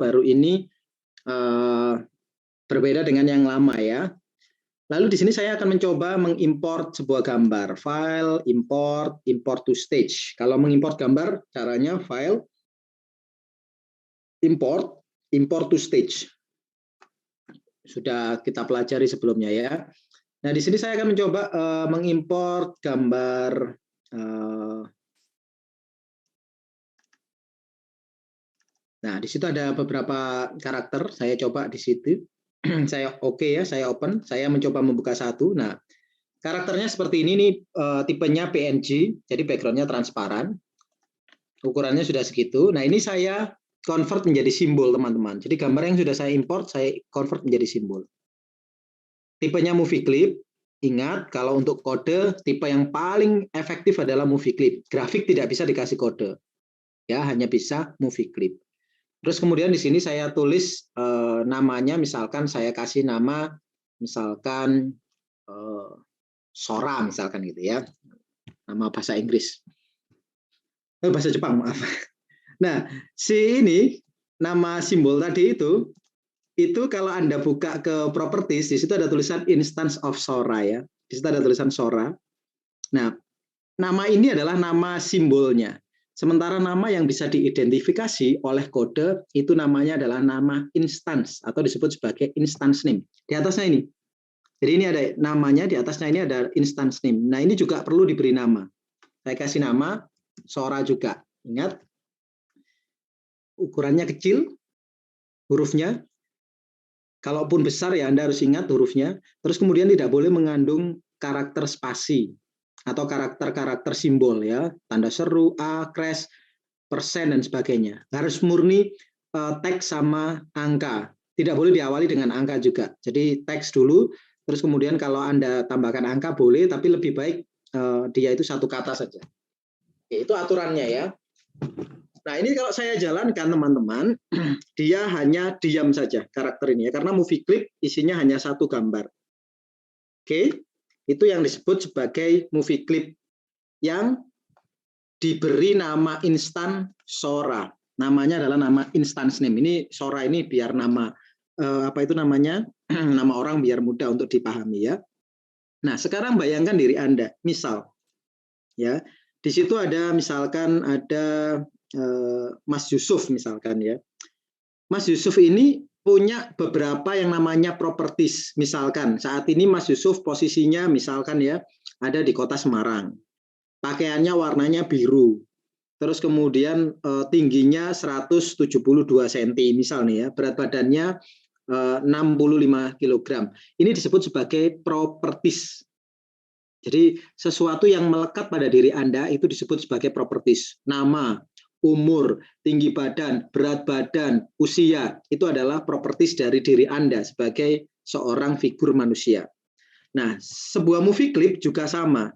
baru ini berbeda dengan yang lama ya. Lalu di sini saya akan mencoba mengimport sebuah gambar. File, import, import to stage. Kalau mengimport gambar, caranya file, import, import to stage. Sudah kita pelajari sebelumnya ya. Nah, di sini saya akan mencoba mengimport gambar. Nah, di situ ada beberapa karakter. Saya coba di situ. Saya ya, saya open. Saya mencoba membuka satu. Nah, karakternya seperti ini nih, tipenya PNG, jadi backgroundnya transparan. Ukurannya sudah segitu. Nah, ini saya convert menjadi simbol, teman-teman. Jadi gambar yang sudah saya import, saya convert menjadi simbol. Tipenya movie clip. Ingat, kalau untuk kode, tipe yang paling efektif adalah movie clip. Grafik tidak bisa dikasih kode. Ya, hanya bisa movie clip. Terus kemudian di sini saya tulis namanya, misalkan saya kasih nama, misalkan Sora, misalkan gitu ya. Nama bahasa Inggris. Bahasa Jepang, maaf. Nah, ini, nama simbol tadi itu kalau Anda buka ke properties, di situ ada tulisan instance of Sora ya. Di situ ada tulisan Sora. Nah, nama ini adalah nama simbolnya. Sementara nama yang bisa diidentifikasi oleh kode itu namanya adalah nama instance atau disebut sebagai instance name. Di atasnya ini. Jadi ini ada namanya, di atasnya ini ada instance name. Nah, ini juga perlu diberi nama. Saya kasih nama Sora juga. Ingat, ukurannya kecil, hurufnya. Kalaupun besar ya Anda harus ingat hurufnya. Terus kemudian tidak boleh mengandung karakter spasi atau karakter-karakter simbol ya, tanda seru, A, crash, persen dan sebagainya. Harus murni teks sama angka. Tidak boleh diawali dengan angka juga. Jadi teks dulu, terus kemudian kalau Anda tambahkan angka boleh, tapi lebih baik dia itu satu kata saja. Itu aturannya ya. Nah, ini kalau saya jalankan teman-teman, dia hanya diam saja karakter ini ya, karena movie clip isinya hanya satu gambar. Oke. Itu yang disebut sebagai movie clip yang diberi nama instan Sora. Namanya adalah nama instance name. Ini Sora ini biar nama apa itu namanya? Nama orang biar mudah untuk dipahami ya. Nah, sekarang bayangkan diri Anda. Misal ya, di situ ada misalkan ada Mas Yusuf misalkan ya. Mas Yusuf ini punya beberapa yang namanya properties. Misalkan saat ini Mas Yusuf posisinya misalkan ya ada di kota Semarang. Pakaiannya warnanya biru. Terus kemudian tingginya 172 cm misalnya ya, berat badannya 65 kg. Ini disebut sebagai properties. Jadi sesuatu yang melekat pada diri Anda itu disebut sebagai properties. Nama, umur, tinggi badan, berat badan, usia, itu adalah properties dari diri Anda sebagai seorang figur manusia. Nah, sebuah movie clip juga sama.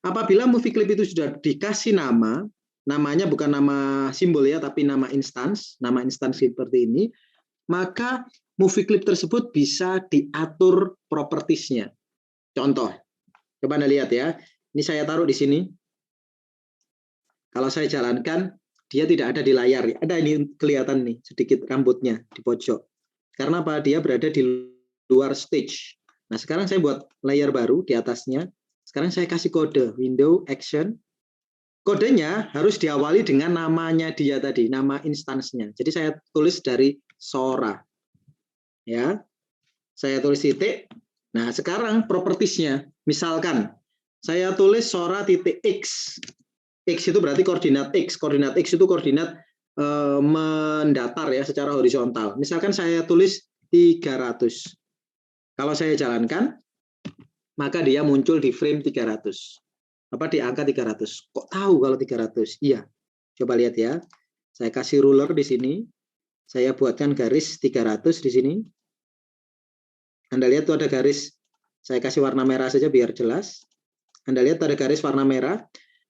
Apabila movie clip itu sudah dikasih nama, namanya bukan nama simbol ya, tapi nama instance seperti ini, maka movie clip tersebut bisa diatur propertiesnya. Contoh, coba Anda lihat ya. Ini saya taruh di sini. Kalau saya jalankan, dia tidak ada di layar. Ada ini kelihatan nih, sedikit rambutnya di pojok. Karena apa? Dia berada di luar stage. Nah, sekarang saya buat layer baru di atasnya. Sekarang saya kasih kode, window, action. Kodenya harus diawali dengan namanya dia tadi, nama instansinya. Jadi saya tulis dari Sora. Ya. Saya tulis titik. Nah, sekarang propertiesnya. Misalkan, saya tulis Sora titik X. X itu berarti koordinat X. Koordinat X itu koordinat mendatar ya secara horizontal. Misalkan saya tulis 300. Kalau saya jalankan, maka dia muncul di frame 300. Apa di angka 300. Kok tahu kalau 300? Iya. Coba lihat ya. Saya kasih ruler di sini. Saya buatkan garis 300 di sini. Anda lihat tuh ada garis. Saya kasih warna merah saja biar jelas. Anda lihat ada garis warna merah.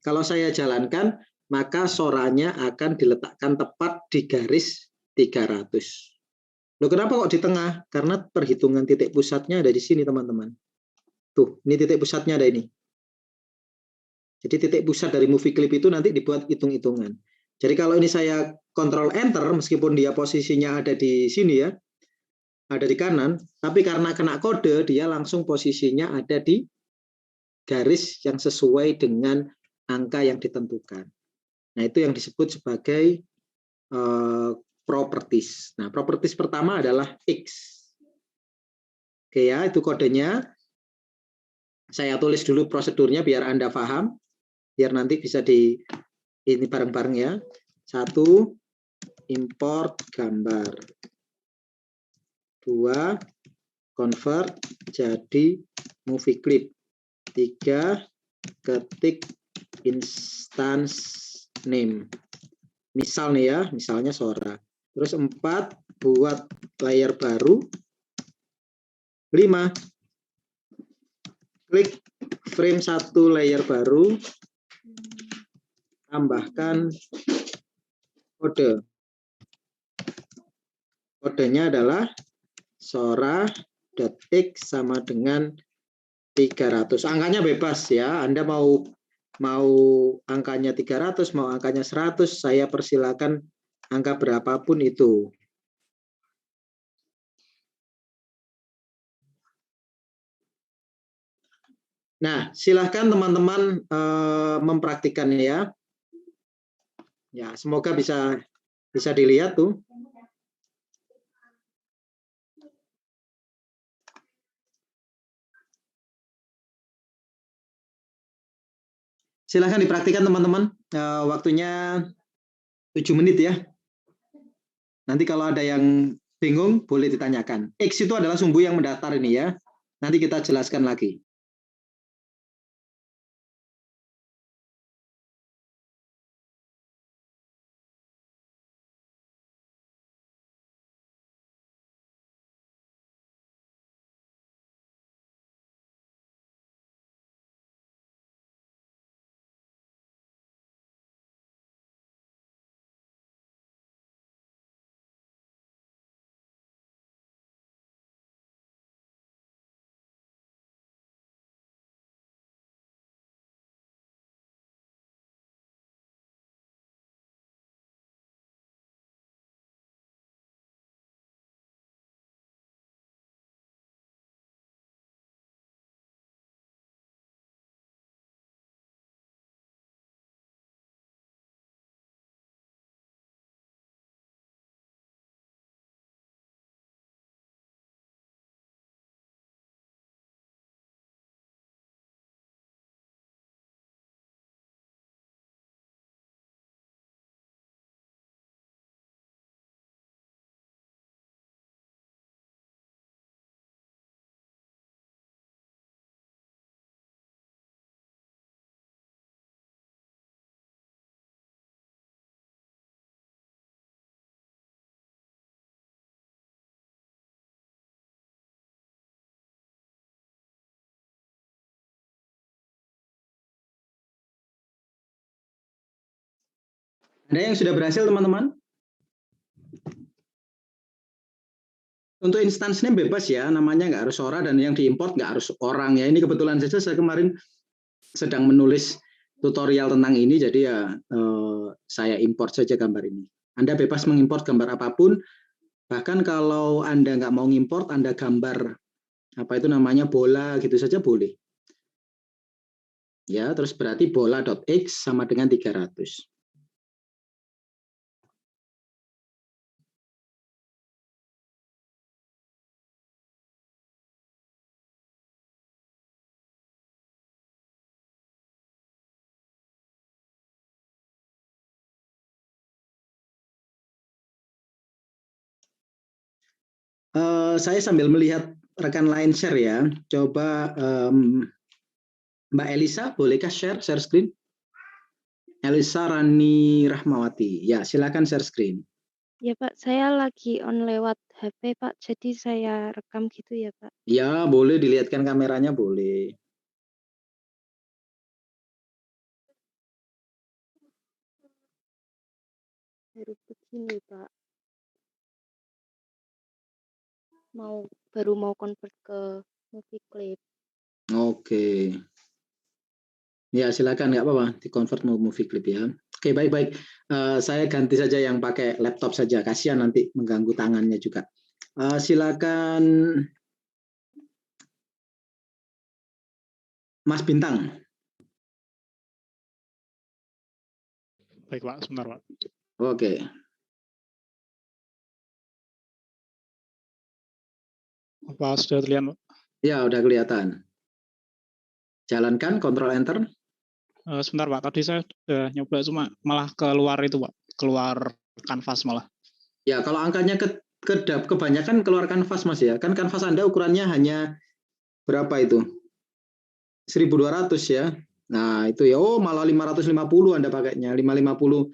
Kalau saya jalankan, maka Soranya akan diletakkan tepat di garis 300. Loh, kenapa kok di tengah? Karena perhitungan titik pusatnya ada di sini, teman-teman. Tuh, ini titik pusatnya ada ini. Jadi titik pusat dari movie clip itu nanti dibuat hitung-hitungan. Jadi kalau ini saya Control Enter meskipun dia posisinya ada di sini ya, ada di kanan, tapi karena kena kode dia langsung posisinya ada di garis yang sesuai dengan angka yang ditentukan. Nah, itu yang disebut sebagai properties. Nah, properties pertama adalah X. Oke ya, itu kodenya. Saya tulis dulu prosedurnya biar Anda paham, biar nanti bisa di ini bareng-bareng ya. 1, import gambar. 2, convert jadi movie clip. 3, ketik instance name. Misal nih ya, misalnya Sora. Terus 4, buat layer baru. 5, klik frame 1 layer baru, tambahkan kode. Kodenya adalah Sora.x sama dengan 300. Angkanya bebas ya. Anda mau angkanya 300, mau angkanya 100, saya persilakan angka berapapun itu. Nah, silahkan teman-teman mempraktikkannya ya. Ya, semoga bisa dilihat tuh. Silahkan dipraktikkan teman-teman. Waktunya 7 menit ya. Nanti kalau ada yang bingung boleh ditanyakan. X itu adalah sumbu yang mendatar ini ya. Nanti kita jelaskan lagi. Ada yang sudah berhasil teman-teman? Untuk instance name bebas ya, namanya nggak harus Sora dan yang diimport nggak harus orang ya. Ini kebetulan saja saya kemarin sedang menulis tutorial tentang ini, jadi ya saya import saja gambar ini. Anda bebas mengimport gambar apapun, bahkan kalau Anda nggak mau ngimport, Anda gambar apa itu namanya bola gitu saja boleh. Ya, terus berarti bola.x sama dengan 300. Saya sambil melihat rekan lain share ya. Coba Mbak Elisa, bolehkah share screen? Elisa Rani Rahmawati. Ya, silakan share screen. Ya Pak, saya lagi on lewat HP Pak, jadi saya rekam gitu ya Pak. Ya, boleh dilihatkan kameranya, boleh. Baru begini Pak. Baru mau convert ke movie clip. Oke. Ya, silakan, nggak apa-apa, di-convert mau movie clip ya. Oke, baik-baik. Saya ganti saja yang pakai laptop saja, kasihan nanti mengganggu tangannya juga. Silakan Mas Bintang. Baik Pak, sebentar Pak. Oke. Apa sudah terlihat Pak? Ya, udah kelihatan. Jalankan, Ctrl Enter. Sebentar Pak, tadi saya sudah nyoba cuma malah keluar itu Pak, keluar kanvas malah. Ya, kalau angkanya kebanyakan keluar kanvas Mas ya. Kan kanvas Anda ukurannya hanya berapa itu? 1200 ya. Nah, itu ya. Oh, malah 550 Anda pakainya. 550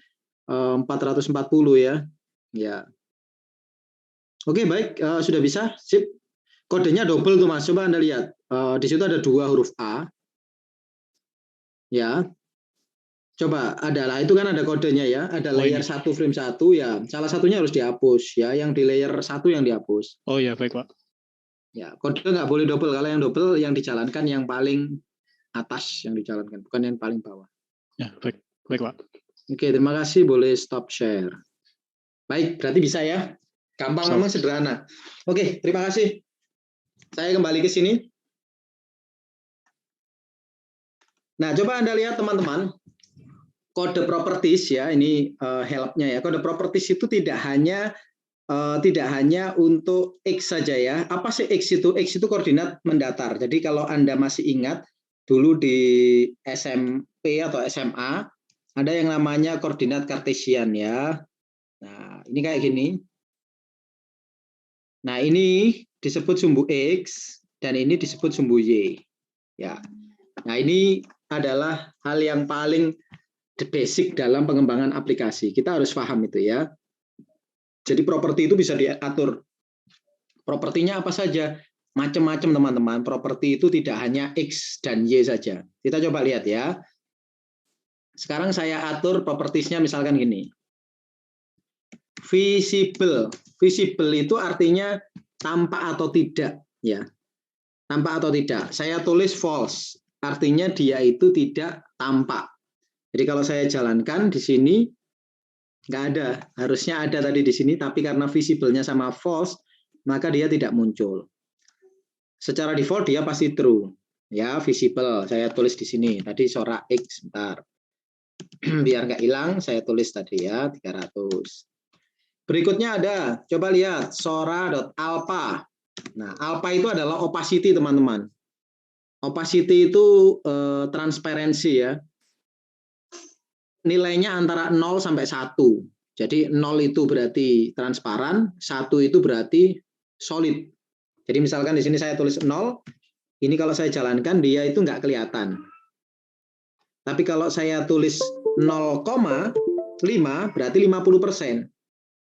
440 ya. Ya. Oke, baik, sudah bisa. Sip. Kodenya double tuh Mas. Coba Anda lihat. Di situ ada 2 huruf A. Ya. Coba adalah itu kan ada kodenya ya, ada layer 1 frame 1 ya. Salah satunya harus dihapus ya, yang di layer 1 yang dihapus. Oh ya, baik Pak. Ya, kode nggak boleh double. Kalau yang double yang dijalankan yang paling atas yang dijalankan, bukan yang paling bawah. Ya, baik. Baik Pak. Oke, terima kasih, boleh stop share. Baik, berarti bisa ya. Gampang, memang sederhana. Oke, terima kasih. Saya kembali ke sini. Nah, coba Anda lihat teman-teman. Kode properties ya, ini help-nya ya. Kode properties itu tidak hanya untuk X saja ya. Apa sih X itu? X itu koordinat mendatar. Jadi kalau Anda masih ingat dulu di SMP atau SMA ada yang namanya koordinat kartesian ya. Nah, ini kayak gini. Nah, ini disebut sumbu X dan ini disebut sumbu Y. Ya. Nah, ini adalah hal yang paling basic dalam pengembangan aplikasi. Kita harus paham itu ya. Jadi properti itu bisa diatur. Propertinya apa saja? Macam-macam teman-teman. Properti itu tidak hanya X dan Y saja. Kita coba lihat ya. Sekarang saya atur propertiesnya misalkan gini. Visible. Visible itu artinya tampak atau tidak ya. Tampak atau tidak. Saya tulis false. Artinya dia itu tidak tampak. Jadi kalau saya jalankan di sini nggak ada, harusnya ada tadi di sini, tapi karena visible-nya sama false, maka dia tidak muncul. Secara default dia pasti true, ya visible. Saya tulis di sini. Tadi Sora X, sebentar. Biar nggak hilang, saya tulis tadi ya 300. Berikutnya ada, coba lihat Sora.alpha. Nah, alpha itu adalah opacity teman-teman. Opacity itu transparansi ya. Nilainya antara 0 sampai 1. Jadi 0 itu berarti transparan, 1 itu berarti solid. Jadi misalkan di sini saya tulis 0, ini kalau saya jalankan dia itu nggak kelihatan. Tapi kalau saya tulis 0,5 berarti 50%.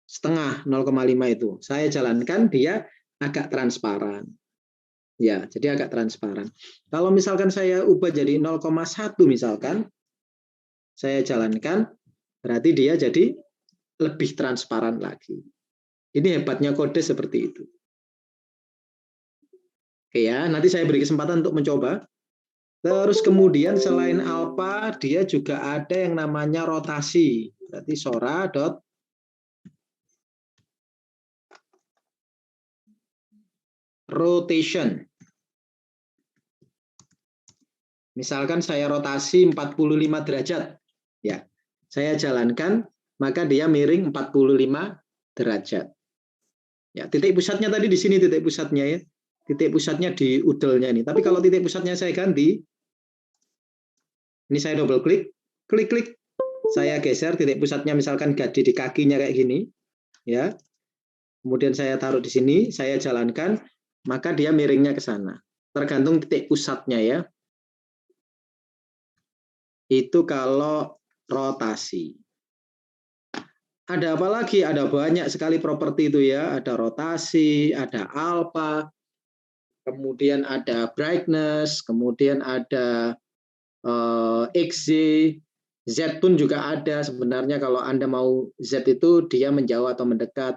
Setengah 0,5 itu. Saya jalankan dia agak transparan. Ya, jadi agak transparan. Kalau misalkan saya ubah jadi 0,1 misalkan, saya jalankan, berarti dia jadi lebih transparan lagi. Ini hebatnya kode seperti itu. Oke ya, nanti saya beri kesempatan untuk mencoba. Terus kemudian selain alpha, dia juga ada yang namanya rotasi. Berarti Sora dot rotation. Misalkan saya rotasi 45 derajat. Ya, saya jalankan, maka dia miring 45 derajat. Ya, titik pusatnya tadi di sini titik pusatnya ya. Titik pusatnya di udelnya ini. Tapi kalau titik pusatnya saya ganti, ini saya double klik, klik, saya geser titik pusatnya misalkan di kakinya kayak gini, ya. Kemudian saya taruh di sini, saya jalankan, maka dia miringnya ke sana. Tergantung titik pusatnya ya. Itu kalau rotasi. Ada apa lagi? Ada banyak sekali properti itu ya. Ada rotasi, ada alpha, kemudian ada brightness, kemudian ada XZ, Z pun juga ada sebenarnya. Kalau Anda mau Z itu dia menjauh atau mendekat.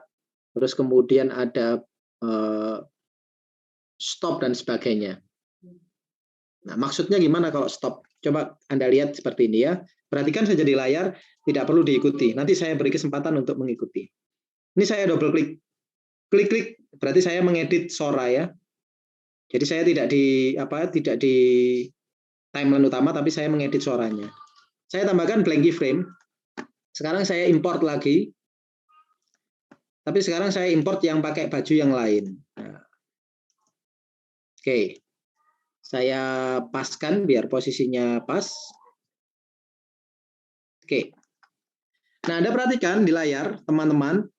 Terus kemudian ada stop dan sebagainya. Nah, maksudnya gimana kalau stop? Coba Anda lihat seperti ini ya. Perhatikan saja di layar, tidak perlu diikuti. Nanti saya beri kesempatan untuk mengikuti. Ini saya double klik. Klik-klik, berarti saya mengedit Sora ya. Jadi saya tidak di timeline utama, tapi saya mengedit suaranya. Saya tambahkan blank keyframe. Sekarang saya import lagi. Tapi sekarang saya import yang pakai baju yang lain. Nah, oke. Saya paskan biar posisinya pas. Oke. Nah, Anda perhatikan di layar, teman-teman.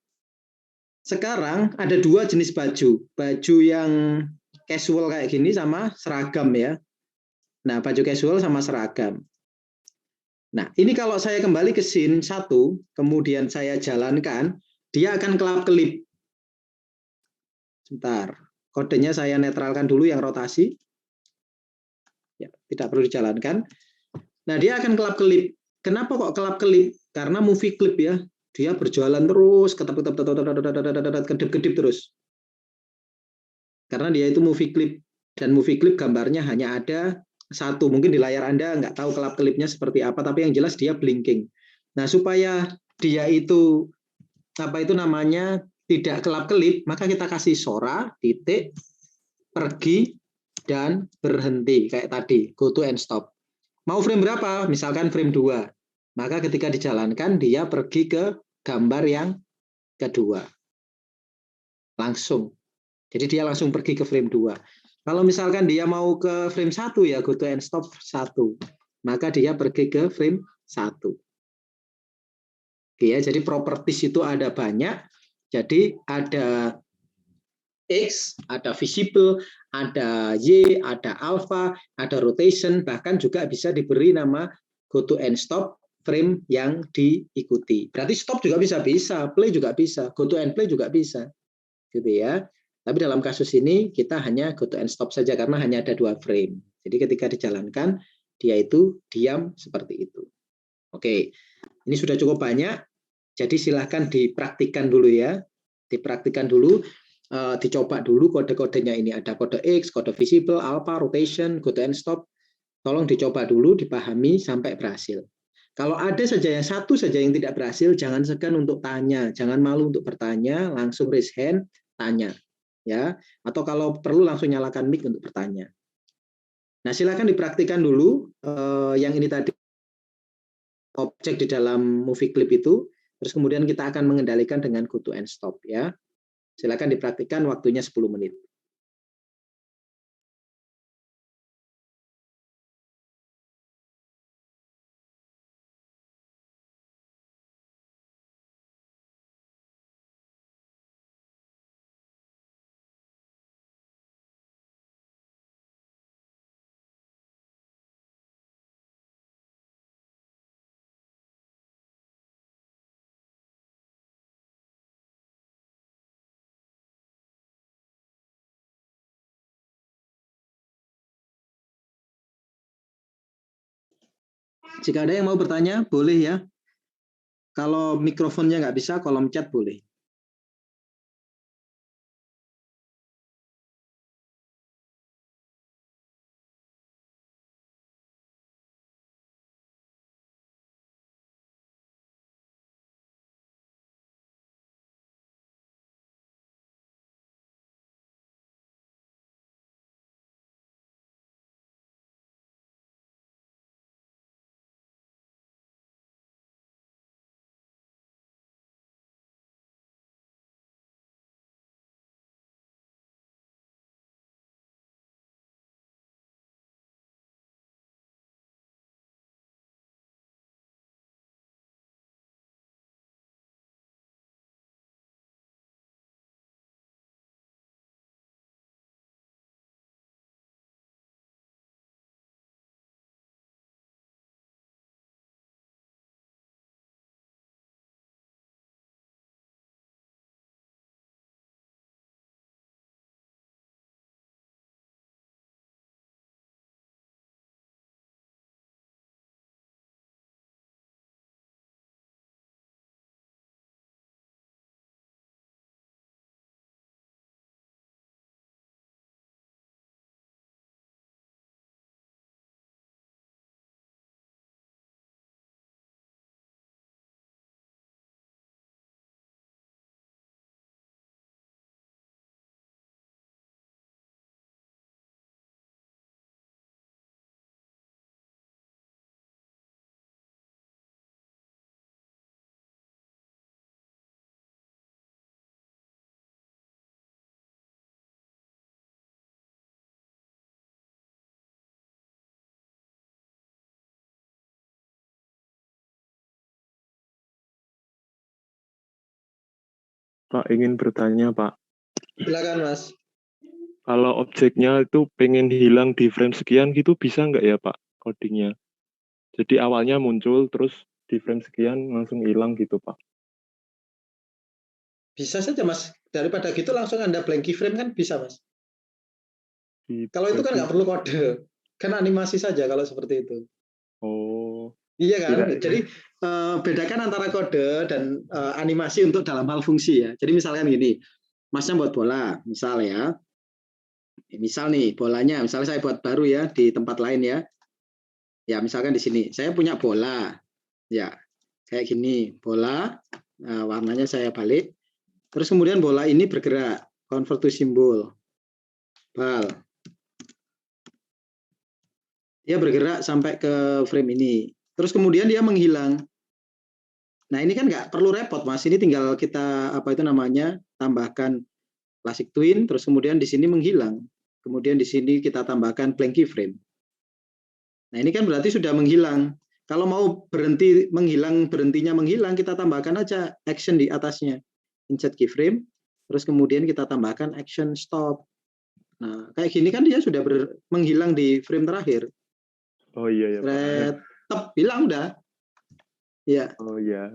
Sekarang ada dua jenis baju. Baju yang casual kayak gini sama seragam ya. Nah, baju casual sama seragam. Nah, ini kalau saya kembali ke scene 1, kemudian saya jalankan, dia akan kelap-kelip. Sebentar. Kodenya saya netralkan dulu yang rotasi. Ya, tidak perlu dijalankan. Nah, dia akan kelap-kelip. Kenapa kok kelap-kelip? Karena movie clip ya. Dia berjalan terus, kedip-kedip terus. Karena dia itu movie clip. Dan movie clip gambarnya hanya ada satu. Mungkin di layar Anda nggak tahu kelap-kelipnya seperti apa, tapi yang jelas dia blinking. Nah, supaya dia itu, tidak kelap-kelip, maka kita kasih Sora, titik, pergi, dan berhenti. Kayak tadi, go to and stop. Mau frame berapa? Misalkan frame 2. Maka ketika dijalankan, dia pergi ke gambar yang kedua. Langsung. Jadi dia langsung pergi ke frame 2. Kalau misalkan dia mau ke frame 1 ya, go to and stop 1. Maka dia pergi ke frame 1. Oke ya, jadi properties itu ada banyak. Jadi ada X, ada visible, ada Y, ada alpha, ada rotation, bahkan juga bisa diberi nama go to and stop frame yang diikuti. Berarti stop juga bisa, play juga bisa, go to and play juga bisa. Gitu ya. Tapi dalam kasus ini kita hanya go to and stop saja karena hanya ada 2 frame. Jadi ketika dijalankan, dia itu diam seperti itu. Oke, ini sudah cukup banyak. Jadi silahkan dipraktikkan dulu ya. Dipraktikkan dulu, dicoba dulu kode-kodenya ini. Ada kode X, kode visible, alpha, rotation, go to and stop. Tolong dicoba dulu, dipahami sampai berhasil. Kalau ada saja yang satu saja yang tidak berhasil, jangan segan untuk tanya, jangan malu untuk bertanya, langsung raise hand, tanya. Ya, atau kalau perlu langsung nyalakan mic untuk bertanya. Nah, silakan dipraktikkan dulu yang ini tadi objek di dalam movie clip itu, terus kemudian kita akan mengendalikan dengan go to and stop ya. Silakan dipraktikkan, waktunya 10 menit. Jika ada yang mau bertanya, boleh ya. Kalau mikrofonnya nggak bisa, kolom chat boleh. Pak, ingin bertanya, Pak. Silakan, Mas. Kalau objeknya itu pengen hilang di frame sekian gitu, bisa nggak ya, Pak, codingnya? Jadi awalnya muncul, terus di frame sekian langsung hilang gitu, Pak. Bisa saja, Mas. Daripada gitu langsung Anda blank keyframe kan bisa, Mas. Kalau itu kan nggak perlu kode. Kan animasi saja kalau seperti itu. Oh, Iya kan? kira. Jadi bedakan antara kode dan animasi untuk dalam hal fungsi ya. Jadi misalkan gini, Masnya buat bola, misal ya. Misal nih bolanya, misalnya saya buat baru ya di tempat lain ya. Ya misalkan di sini, saya punya bola. Ya, kayak gini, bola, warnanya saya balik. Terus kemudian bola ini bergerak, convert to symbol. Bal. Dia bergerak sampai ke frame ini. Terus kemudian dia menghilang. Nah ini kan nggak perlu repot, Mas. Ini tinggal kita apa itu namanya tambahkan classic twin, terus kemudian di sini menghilang. Kemudian di sini kita tambahkan blank keyframe. Nah ini kan berarti sudah menghilang. Kalau mau berhenti menghilang, berhentinya menghilang, kita tambahkan aja action di atasnya. Insert keyframe, terus kemudian kita tambahkan action stop. Nah kayak gini kan dia sudah menghilang di frame terakhir. Oh iya ya, Pak. Tetap hilang udah. Ya. Oh iya.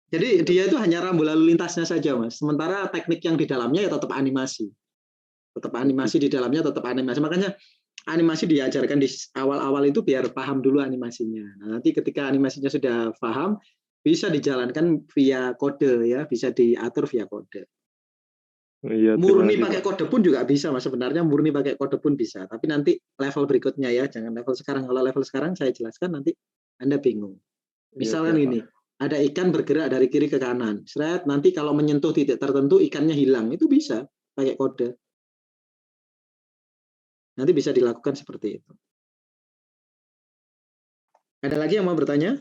Jadi dia itu hanya rambu lalu lintasnya saja, Mas. Sementara teknik yang di dalamnya ya tetap animasi. Tetap animasi di dalamnya, tetap animasi. Makanya animasi diajarkan di awal-awal itu biar paham dulu animasinya. Nah, nanti ketika animasinya sudah paham, bisa dijalankan via kode ya, bisa diatur via kode. Iya, Murni kasih, pakai kode pun juga bisa, Mas. Sebenarnya murni pakai kode pun bisa. Tapi nanti level berikutnya ya, jangan level sekarang. Kalau level sekarang saya jelaskan nanti Anda bingung. Misalkan ini, ada ikan bergerak dari kiri ke kanan. Seret, nanti kalau menyentuh titik tertentu ikannya hilang. Itu bisa pakai kode. Nanti bisa dilakukan seperti itu. Ada lagi yang mau bertanya?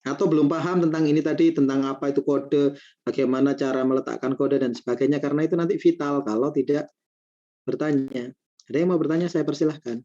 Atau belum paham tentang ini tadi, tentang apa itu kode, bagaimana cara meletakkan kode dan sebagainya, karena itu nanti vital kalau tidak bertanya. Ada yang mau bertanya, saya persilahkan.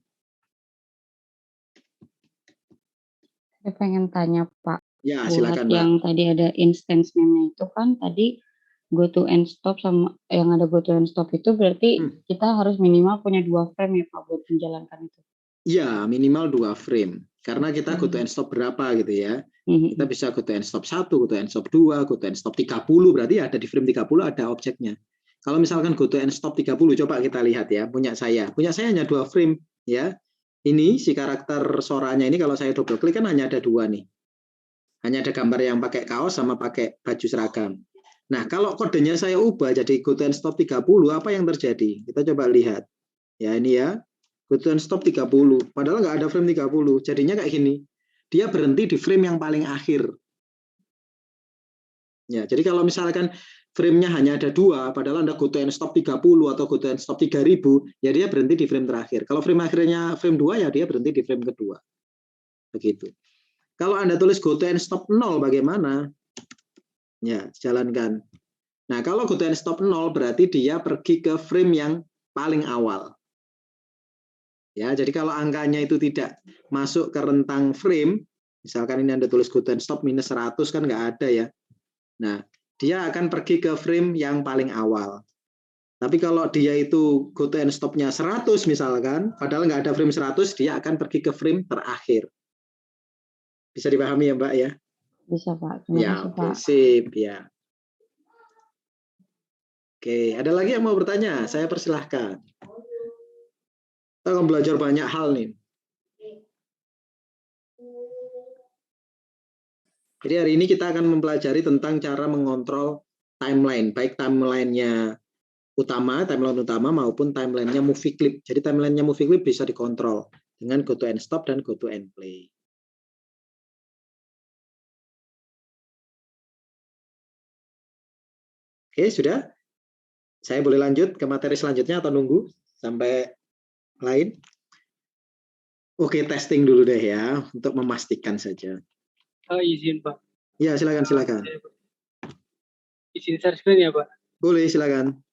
Saya pengen tanya, Pak. Ya, Buat silakan, Mbak. yang tadi ada instance name-nya itu kan tadi go to end stop sama yang ada go to end stop itu berarti kita harus minimal punya 2 frame ya, Pak, buat menjalankan itu. Ya, minimal 2 frame. Karena kita go to end stop berapa gitu ya. Kita bisa go to end stop 1, go to end stop 2, go to end stop 30, berarti ada di frame 30 ada objeknya. Kalau misalkan go to end stop 30, coba kita lihat ya, punya saya. Punya saya hanya 2 frame ya. Ini si karakter soranya ini kalau saya double klik kan hanya ada 2 nih. Hanya ada gambar yang pakai kaos sama pakai baju seragam. Nah, kalau kodenya saya ubah jadi go to end stop 30, apa yang terjadi? Kita coba lihat. Ya, ini ya. Go to end stop 30. Padahal nggak ada frame 30. Jadinya kayak gini. Dia berhenti di frame yang paling akhir. Ya, jadi kalau misalkan frame-nya hanya ada 2, padahal Anda go to end stop 30 atau go to end stop 3000, ya dia berhenti di frame terakhir. Kalau frame akhirnya frame 2, ya dia berhenti di frame kedua. Begitu. Kalau Anda tulis go to end stop 0 bagaimana? Ya, jalankan. Nah, kalau go to end stop 0 berarti dia pergi ke frame yang paling awal. Ya, jadi kalau angkanya itu tidak masuk ke rentang frame, misalkan ini Anda tulis go to end stop minus 100 kan nggak ada ya. Nah, dia akan pergi ke frame yang paling awal. Tapi kalau dia itu go to end stop-nya 100 misalkan, padahal nggak ada frame 100, dia akan pergi ke frame terakhir. Bisa dipahami ya, Mbak ya? Bisa, Pak. Terima kasih, Pak. Sip ya. Oke, ada lagi yang mau bertanya? Saya persilahkan. Kita akan belajar banyak hal nih. Jadi hari ini kita akan mempelajari tentang cara mengontrol timeline, baik timeline-nya timeline utama maupun timeline-nya movie clip. Jadi timeline-nya movie clip bisa dikontrol dengan go to end stop dan go to end play. Oke, sudah? Saya boleh lanjut ke materi selanjutnya atau nunggu sampai lain? Oke, testing dulu deh ya, untuk memastikan saja. Izin, Pak. Ya, silakan. Izin share screen ya, Pak? Boleh, silakan.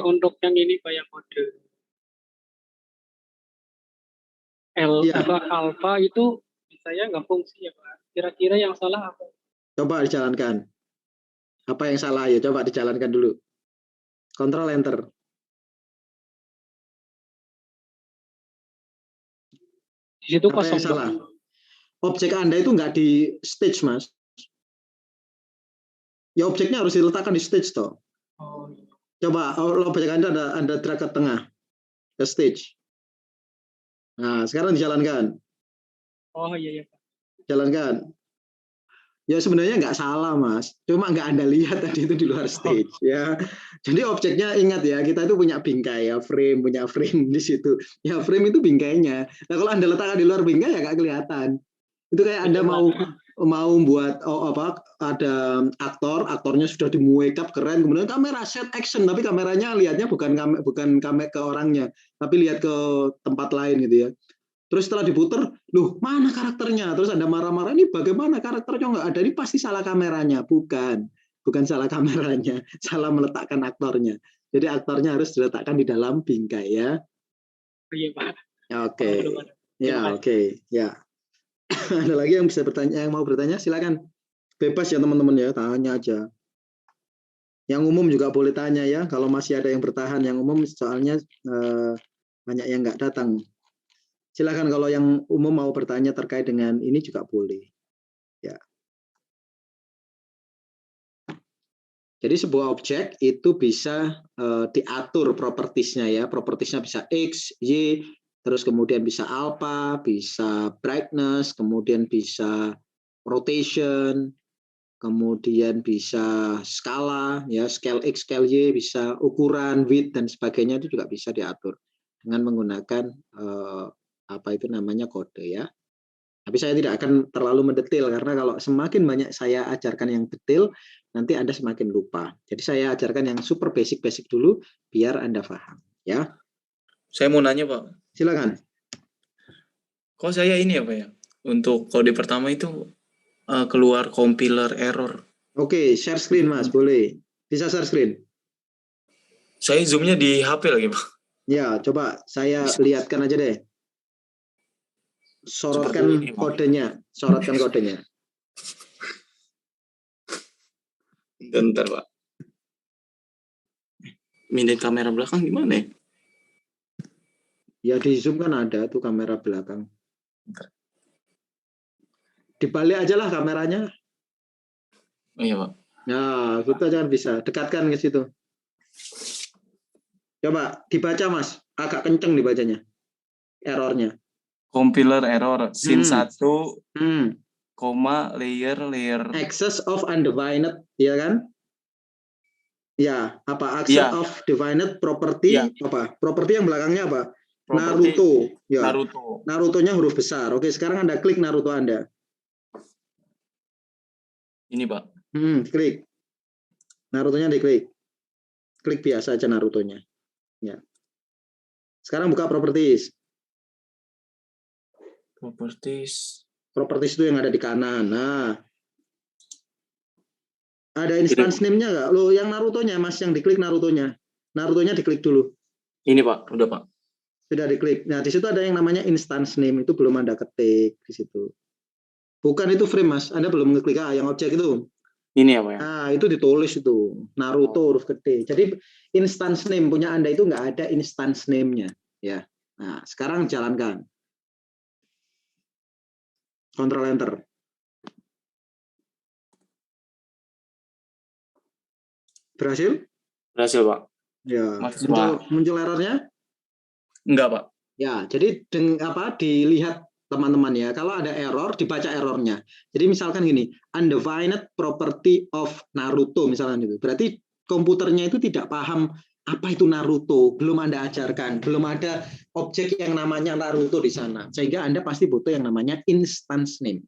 Untuk yang ini, Pak, yang mode alpha itu bisa saya nggak fungsi ya Pak. Kira-kira yang salah apa? Coba dijalankan. Apa yang salah ya? Coba dijalankan dulu. Control Enter. Di situ Apa yang kosong salah? Pak. Objek Anda itu nggak di stage, Mas. Ya objeknya harus diletakkan di stage toh. Oh, iya. Coba objek Anda drag ke tengah, ke stage. Nah, sekarang dijalankan. Oh iya ya Pak. Jalankan. Ya sebenarnya nggak salah, Mas. Cuma nggak Anda lihat tadi itu di luar stage, ya. Jadi objeknya ingat ya, kita itu punya bingkai ya, punya frame di situ. Ya frame itu bingkainya. Nah kalau Anda letakkan di luar bingkai ya nggak kelihatan. Itu kayak Anda mau buat ada aktornya sudah di make up keren, kemudian kamera set action, tapi kameranya lihatnya bukan kamera ke orangnya, tapi lihat ke tempat lain gitu ya. Terus setelah diputer, loh mana karakternya? Terus Anda marah-marah, ini bagaimana karakternya nggak ada? Ini pasti salah kameranya. Bukan salah kameranya, salah meletakkan aktornya. Jadi aktornya harus diletakkan di dalam bingkai ya. Iya Pak. Oke. Belum ada. Ya, oke. Ya. Ada lagi yang bisa bertanya, yang mau bertanya? Silakan. Bebas ya teman-teman ya, tanya aja. Yang umum juga boleh tanya ya. Kalau masih ada yang bertahan, yang umum soalnya banyak yang nggak datang. Silakan kalau yang umum mau bertanya terkait dengan ini juga boleh. Ya. Jadi sebuah objek itu bisa diatur propertiesnya ya. Propertiesnya bisa X, Y, terus kemudian bisa alpha, bisa brightness, kemudian bisa rotation, kemudian bisa skala, ya scale X, scale Y, bisa ukuran, width dan sebagainya itu juga bisa diatur dengan menggunakan apa itu namanya kode ya. Tapi saya tidak akan terlalu mendetail karena kalau semakin banyak saya ajarkan yang detail, nanti Anda semakin lupa. Jadi saya ajarkan yang super basic dulu biar Anda paham ya. Saya mau nanya Pak. Silakan. Kok saya ini ya Pak ya? Untuk kode pertama itu keluar compiler error. Oke, share screen Mas, boleh. Bisa share screen? Saya zoomnya di HP lagi Pak. Ya, coba saya lihatkan aja deh. Sorotkan Seperti ini, Pak. kodenya, sorotkan kodenya. Bentar Pak. Mindahin kamera belakang gimana ya? Ya di zoom kan ada tuh kamera belakang. Dibalik aja lah kameranya. Oh iya Pak. Nah, itu aja kan bisa. Dekatkan ke situ. Coba dibaca Mas, agak kenceng dibacanya. Errornya. Compiler error sin 1, layer Access of undefined, ya kan? Ya, apa access of defined property apa? Property yang belakangnya apa? property, Naruto. Ya. Naruto. Narutonya huruf besar. Oke, sekarang Anda klik Naruto Anda. Ini Pak. Klik. Narutonya diklik. Klik biasa aja Narutonya. Ya. Sekarang buka properties. Properties itu yang ada di kanan. Nah, ada instance name-nya nggak? Lo yang Narutonya, Mas, yang diklik Narutonya. Narutonya diklik dulu. Ini Pak, udah Pak. Sudah diklik. Nah, di situ ada yang namanya instance name, itu belum Anda ketik di situ. Bukan itu frame, Mas. Anda belum ngeklik yang objek itu. Ini ya Pak ya? Nah, itu ditulis itu. Naruto huruf gede. Jadi instance name punya Anda itu nggak ada instance name-nya, ya. Nah, sekarang jalankan. Control Enter. Berhasil? Berhasil Pak. Ya. Masih, Muncul errornya? Enggak Pak. Ya, jadi dilihat teman-teman ya. Kalau ada error, dibaca errornya. Jadi misalkan gini, undefined property of Naruto misalkan itu. Berarti komputernya itu tidak paham apa itu Naruto, belum Anda ajarkan, belum ada objek yang namanya Naruto di sana. Sehingga Anda pasti butuh yang namanya instance name.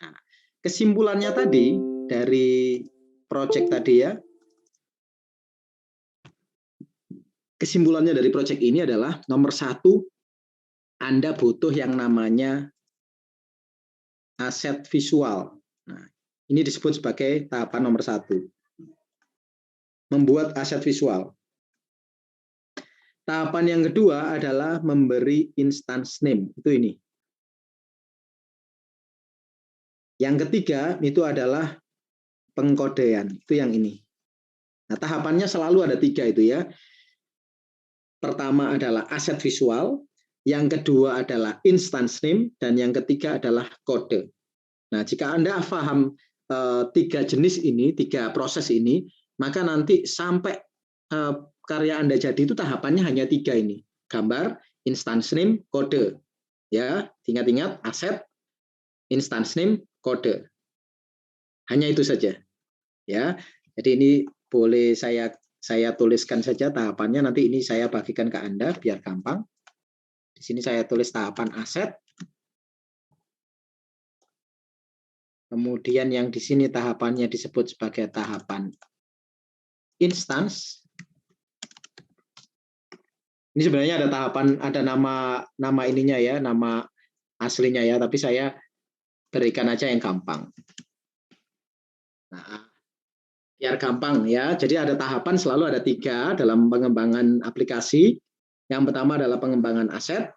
Nah, kesimpulannya tadi dari project tadi ya. Kesimpulannya dari project ini adalah nomor 1, Anda butuh yang namanya aset visual. Nah, ini disebut sebagai tahapan nomor 1. Membuat aset visual. Tahapan yang kedua adalah memberi instance name. Itu ini. Yang ketiga itu adalah pengkodean, itu yang ini. Nah, tahapannya selalu ada 3 itu ya. Pertama adalah aset visual, yang kedua adalah instance name, dan yang ketiga adalah kode. Nah, jika Anda paham 3 jenis ini, 3 proses ini, maka nanti sampai karya Anda jadi itu tahapannya hanya 3 ini. Gambar, instance name, kode. Ya, ingat-ingat aset, instance name, kode. Hanya itu saja. Ya. Jadi ini boleh saya tuliskan saja tahapannya, nanti ini saya bagikan ke Anda biar gampang. Di sini saya tulis tahapan aset. Kemudian yang di sini tahapannya disebut sebagai tahapan instance. Ini sebenarnya ada tahapan, ada nama ininya ya, nama aslinya ya, tapi saya berikan aja yang gampang. Nah, biar gampang ya. Jadi ada tahapan selalu ada 3 dalam pengembangan aplikasi. Yang pertama adalah pengembangan aset.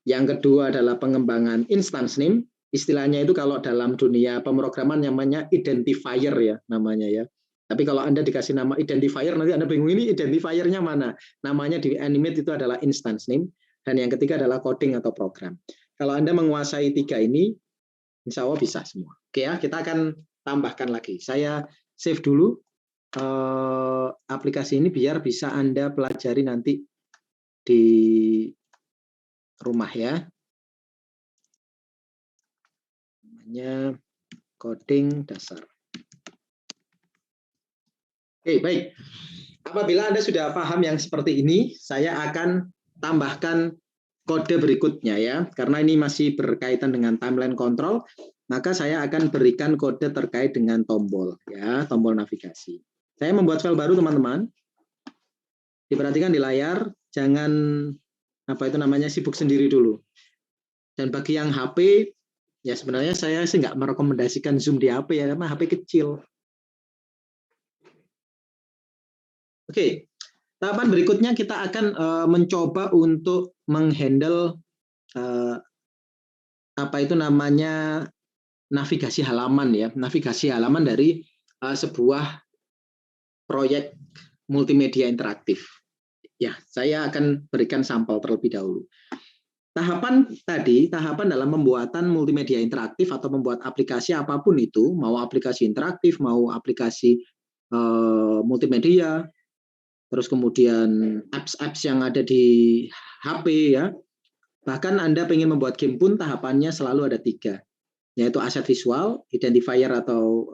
Yang kedua adalah pengembangan instance name. Istilahnya itu kalau dalam dunia pemrograman namanya identifier ya namanya ya. Tapi kalau Anda dikasih nama identifier, nanti Anda bingung ini identifiernya mana. Namanya di Animate itu adalah instance name. Dan yang ketiga adalah coding atau program. Kalau Anda menguasai 3 ini, insya Allah bisa semua. Oke ya, kita akan tambahkan lagi. Saya save dulu aplikasi ini biar bisa Anda pelajari nanti di rumah ya. Namanya coding dasar. Oke, baik. Apabila Anda sudah paham yang seperti ini, saya akan tambahkan kode berikutnya ya. Karena ini masih berkaitan dengan timeline control, maka saya akan berikan kode terkait dengan tombol ya, tombol navigasi. Saya membuat file baru teman-teman. Diperhatikan di layar, jangan sibuk sendiri dulu. Dan bagi yang HP, ya sebenarnya saya sih nggak merekomendasikan Zoom di HP ya, karena HP kecil. Oke, tahapan berikutnya kita akan mencoba untuk menghandle navigasi halaman ya, navigasi halaman dari sebuah proyek multimedia interaktif. Ya, saya akan berikan sampel terlebih dahulu. Tahapan dalam pembuatan multimedia interaktif atau membuat aplikasi apapun itu, mau aplikasi interaktif, mau aplikasi multimedia, terus kemudian apps yang ada di HP ya. Bahkan Anda ingin membuat game pun tahapannya selalu ada 3, yaitu aset visual, identifier atau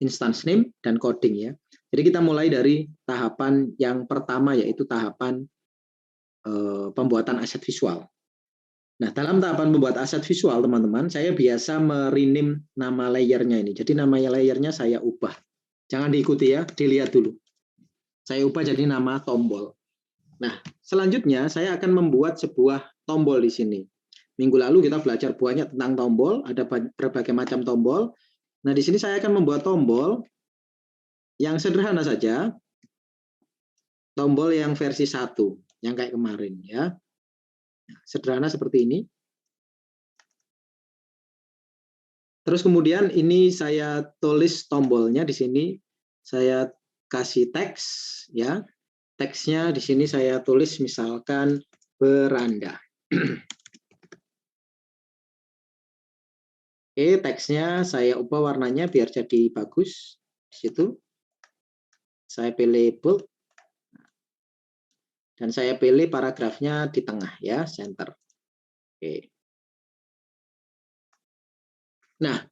instance name, dan coding ya. Jadi kita mulai dari tahapan yang pertama, yaitu tahapan pembuatan aset visual. Nah, dalam tahapan membuat aset visual, teman-teman, saya biasa merename nama layernya ini. Jadi nama layernya saya ubah. Jangan diikuti ya, dilihat dulu. Saya ubah jadi nama tombol. Nah, selanjutnya saya akan membuat sebuah tombol di sini. Minggu lalu kita belajar banyak tentang tombol, ada berbagai macam tombol. Nah, di sini saya akan membuat tombol yang sederhana saja. Tombol yang versi 1, yang kayak kemarin ya. Sederhana seperti ini. Terus kemudian ini saya tulis tombolnya di sini. Saya kasih teks ya. Teksnya di sini saya tulis misalkan beranda. Oke, teksnya saya ubah warnanya biar jadi bagus. Di situ saya pilih bold dan saya pilih paragrafnya di tengah ya, center. Oke. Nah,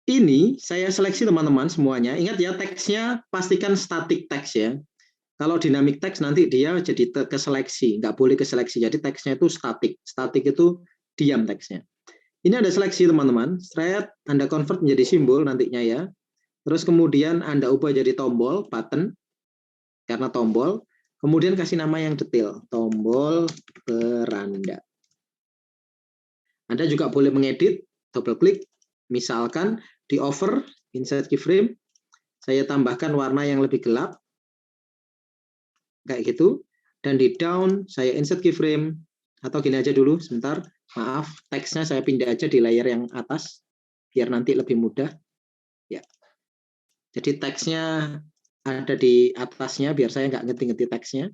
ini saya seleksi teman-teman semuanya. Ingat ya, teksnya pastikan static text ya. Kalau dynamic text nanti dia jadi keseleksi, nggak boleh keseleksi. Jadi teksnya itu static. Static itu diam teksnya. Ini ada seleksi teman-teman. Thread Anda convert menjadi simbol nantinya ya. Terus kemudian Anda ubah jadi tombol, button, karena tombol. Kemudian kasih nama yang detail, tombol beranda. Anda juga boleh mengedit, double klik. Misalkan di over, insert keyframe, saya tambahkan warna yang lebih gelap. Kayak gitu. Dan di down, saya insert keyframe. Atau gini aja dulu, sebentar. Maaf, teksnya saya pindah aja di layar yang atas, biar nanti lebih mudah. Ya. Jadi teksnya ada di atasnya, biar saya nggak ngerti-ngerti teksnya.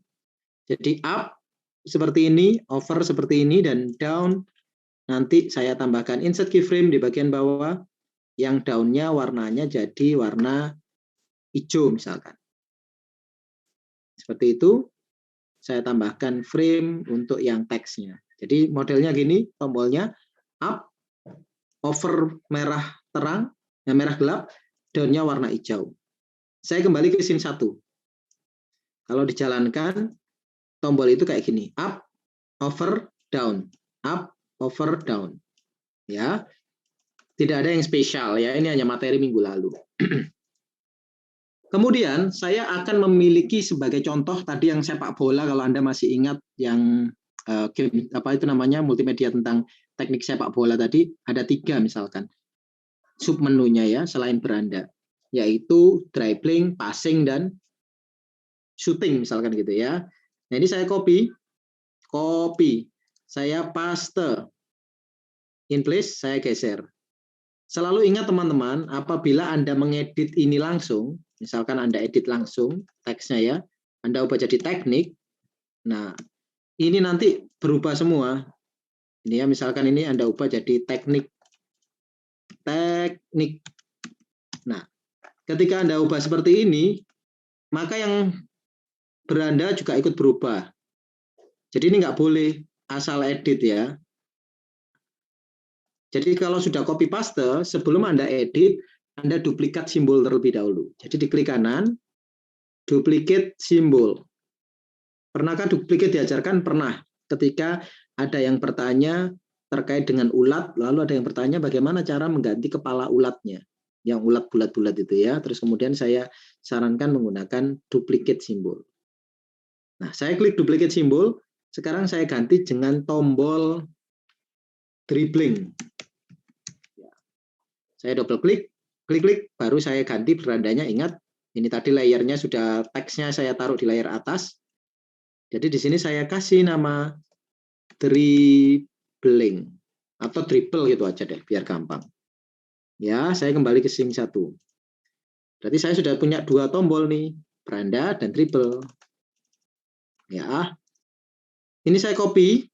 Jadi up seperti ini, over seperti ini, dan down nanti saya tambahkan insert keyframe di bagian bawah, yang down-nya warnanya jadi warna hijau misalkan. Seperti itu, saya tambahkan frame untuk yang teksnya. Jadi modelnya gini, tombolnya up, over merah terang, merah gelap, down-nya warna hijau. Saya kembali ke scene 1. Kalau dijalankan, tombol itu kayak gini, up, over, down, up, over, down. Ya, tidak ada yang spesial ya, ini hanya materi minggu lalu. Kemudian saya akan memiliki sebagai contoh tadi yang sepak bola, kalau Anda masih ingat yang game apa itu namanya multimedia tentang teknik sepak bola tadi, ada 3 misalkan submenunya ya selain beranda, yaitu dribbling, passing, dan shooting misalkan gitu ya. Nah ini saya copy, saya paste, in place saya geser. Selalu ingat teman-teman, apabila Anda mengedit ini langsung, misalkan Anda edit langsung teksnya ya, Anda ubah jadi teknik, nah ini nanti berubah semua. Ini ya, misalkan ini Anda ubah jadi teknik. Nah, ketika Anda ubah seperti ini, maka yang beranda juga ikut berubah. Jadi ini nggak boleh asal edit ya. Jadi kalau sudah copy paste, sebelum Anda edit, Anda duplikat simbol terlebih dahulu. Jadi diklik kanan, duplicate simbol. Pernahkah duplicate diajarkan? Pernah. Ketika ada yang bertanya terkait dengan ulat, lalu ada yang bertanya bagaimana cara mengganti kepala ulatnya. Yang ulat bulat-bulat itu ya. Terus kemudian saya sarankan menggunakan duplicate simbol. Nah, saya klik duplicate simbol. Sekarang saya ganti dengan tombol dribbling. Saya double klik, klik, baru saya ganti berandanya. Ingat, ini tadi layarnya sudah, teksnya saya taruh di layar atas. Jadi di sini saya kasih nama dribbling atau dribble gitu aja deh, biar gampang. Ya, saya kembali ke scene 1. Berarti saya sudah punya 2 tombol nih, beranda dan dribble. Ya, ini saya copy,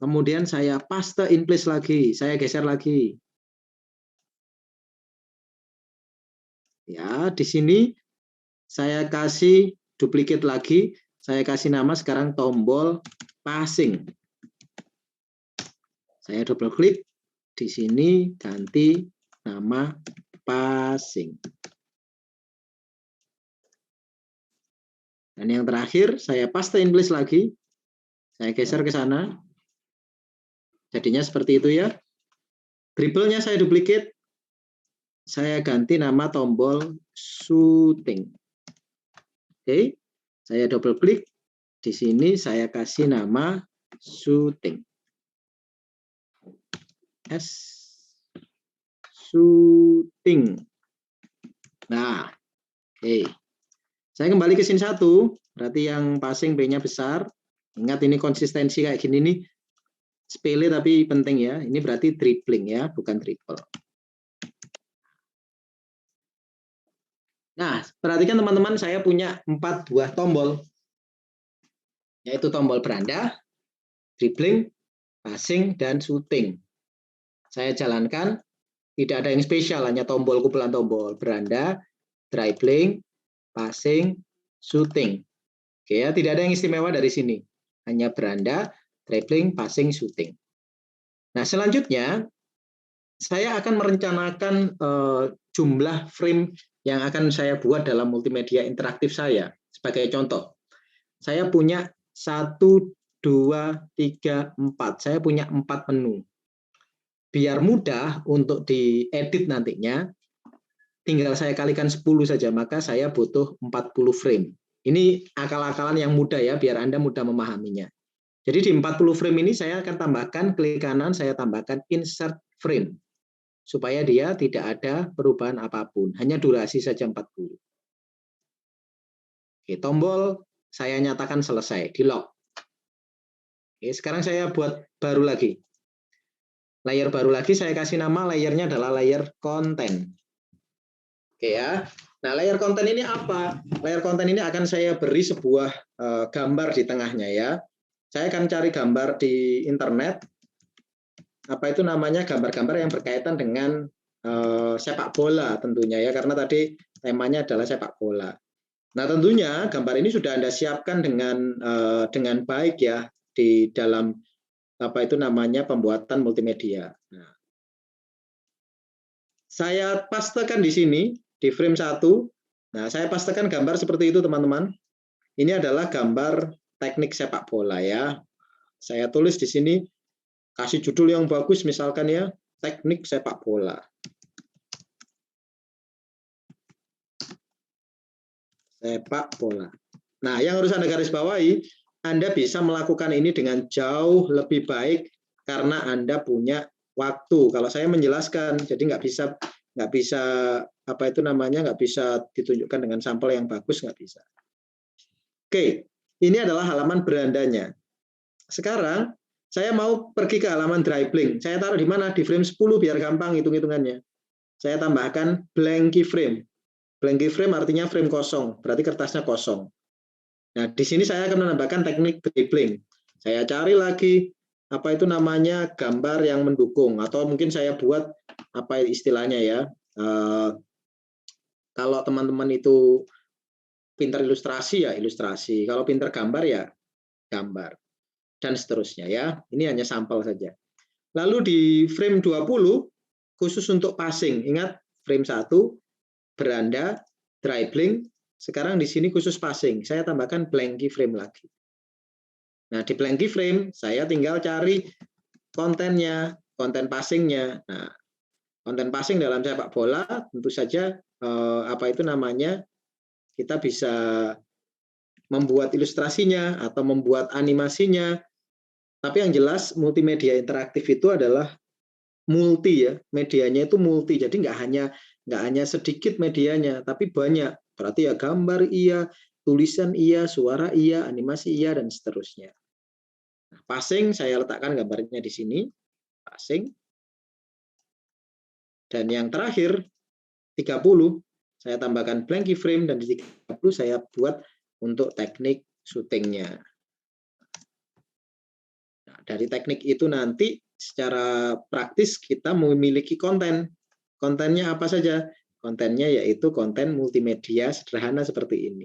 kemudian saya paste in place lagi, saya geser lagi. Ya, di sini saya kasih duplicate lagi, saya kasih nama sekarang tombol passing. Saya double klik, di sini ganti nama passing. Dan yang terakhir, saya paste in place lagi, saya geser ke sana. Jadinya seperti itu ya. Dribble-nya saya duplicate, saya ganti nama tombol shooting. Oke, saya double klik. Di sini saya kasih nama shooting. Shooting. Nah, oke. Saya kembali ke scene 1. Berarti yang passing B-nya besar. Ingat ini konsistensi kayak gini nih. Sepele tapi penting ya. Ini berarti dribbling ya, bukan dribble. Nah, perhatikan teman-teman, saya punya 4 buah tombol, yaitu tombol beranda, dribbling, passing, dan shooting. Saya jalankan, tidak ada yang spesial, hanya tombol, kumpulan tombol, beranda, dribbling, passing, shooting. Oke ya, tidak ada yang istimewa dari sini, hanya beranda, dribbling, passing, shooting. Nah, selanjutnya, saya akan merencanakan jumlah frame yang akan saya buat dalam multimedia interaktif saya. Sebagai contoh, saya punya 1, 2, 3, 4. Saya punya 4 menu. Biar mudah untuk diedit nantinya, tinggal saya kalikan 10 saja, maka saya butuh 40 frame. Ini akal-akalan yang mudah ya, biar Anda mudah memahaminya. Jadi di 40 frame ini saya akan tambahkan, klik kanan, saya tambahkan insert frame. Supaya dia tidak ada perubahan apapun, hanya durasi saja 40. Oke, tombol saya nyatakan selesai, di lock. Oke, sekarang saya buat baru lagi. Layer baru lagi, saya kasih nama layernya adalah layer konten. Oke ya. Nah, layer konten ini apa? Layer konten ini akan saya beri sebuah gambar di tengahnya ya. Saya akan cari gambar di internet. Apa itu namanya, gambar-gambar yang berkaitan dengan sepak bola tentunya ya, karena tadi temanya adalah sepak bola. Nah, tentunya gambar ini sudah Anda siapkan dengan baik ya di dalam apa itu namanya pembuatan multimedia. Nah, saya pastekan di sini di frame 1. Nah, saya pastekan gambar seperti itu, teman-teman. Ini adalah gambar teknik sepak bola ya. Saya tulis di sini, kasih judul yang bagus misalkan ya, teknik sepak bola. Sepak bola. Nah, yang harus Anda garis bawahi, Anda bisa melakukan ini dengan jauh lebih baik karena Anda punya waktu. Kalau saya menjelaskan, jadi nggak bisa apa itu namanya, nggak bisa ditunjukkan dengan sampel yang bagus, nggak bisa. Oke, ini adalah halaman berandanya. Sekarang saya mau pergi ke halaman dribbling. Saya taruh di mana? Di frame 10 biar gampang hitung-hitungannya. Saya tambahkan blank keyframe. Blank keyframe artinya frame kosong, berarti kertasnya kosong. Nah, di sini saya akan menambahkan teknik dribbling. Saya cari lagi apa itu namanya gambar yang mendukung, atau mungkin saya buat apa istilahnya ya. Kalau teman-teman itu pintar ilustrasi ya ilustrasi, kalau pintar gambar ya gambar, dan seterusnya ya. Ini hanya sampel saja. Lalu di frame 20 khusus untuk passing. Ingat frame 1 beranda, dribbling. Sekarang di sini khusus passing. Saya tambahkan blank keyframe lagi. Nah, di blank keyframe saya tinggal cari kontennya, konten passingnya. Nah, konten passing dalam sepak bola tentu saja apa itu namanya, kita bisa membuat ilustrasinya atau membuat animasinya. Tapi yang jelas multimedia interaktif itu adalah multi ya, medianya itu multi. Jadi nggak hanya sedikit medianya, tapi banyak. Berarti ya gambar iya, tulisan iya, suara iya, animasi iya, dan seterusnya. Nah, passing saya letakkan gambarnya di sini, passing. Dan yang terakhir 30 saya tambahkan blank keyframe, dan di 30 saya buat untuk teknik syutingnya. Nah, dari teknik itu nanti secara praktis kita memiliki konten. Kontennya apa saja? Kontennya yaitu konten multimedia sederhana seperti ini.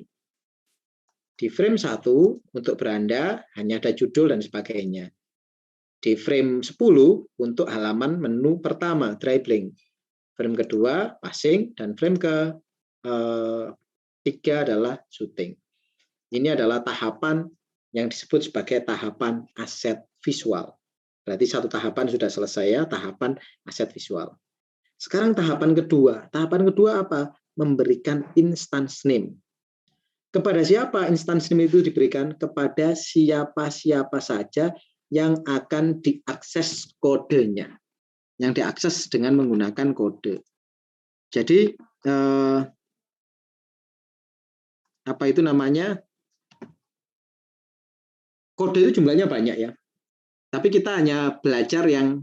Di frame 1 untuk beranda hanya ada judul dan sebagainya. Di frame 10 untuk halaman menu pertama, dribbling. Frame kedua, passing, dan frame ketiga adalah shooting. Ini adalah tahapan yang disebut sebagai tahapan aset visual. Berarti satu tahapan sudah selesai ya, tahapan aset visual. Sekarang tahapan kedua. Tahapan kedua apa? Memberikan instance name. Kepada siapa instance name itu diberikan? Kepada siapa-siapa saja yang akan diakses kodenya. Yang diakses dengan menggunakan kode. Jadi apa itu namanya? Kode itu jumlahnya banyak ya. Tapi kita hanya belajar yang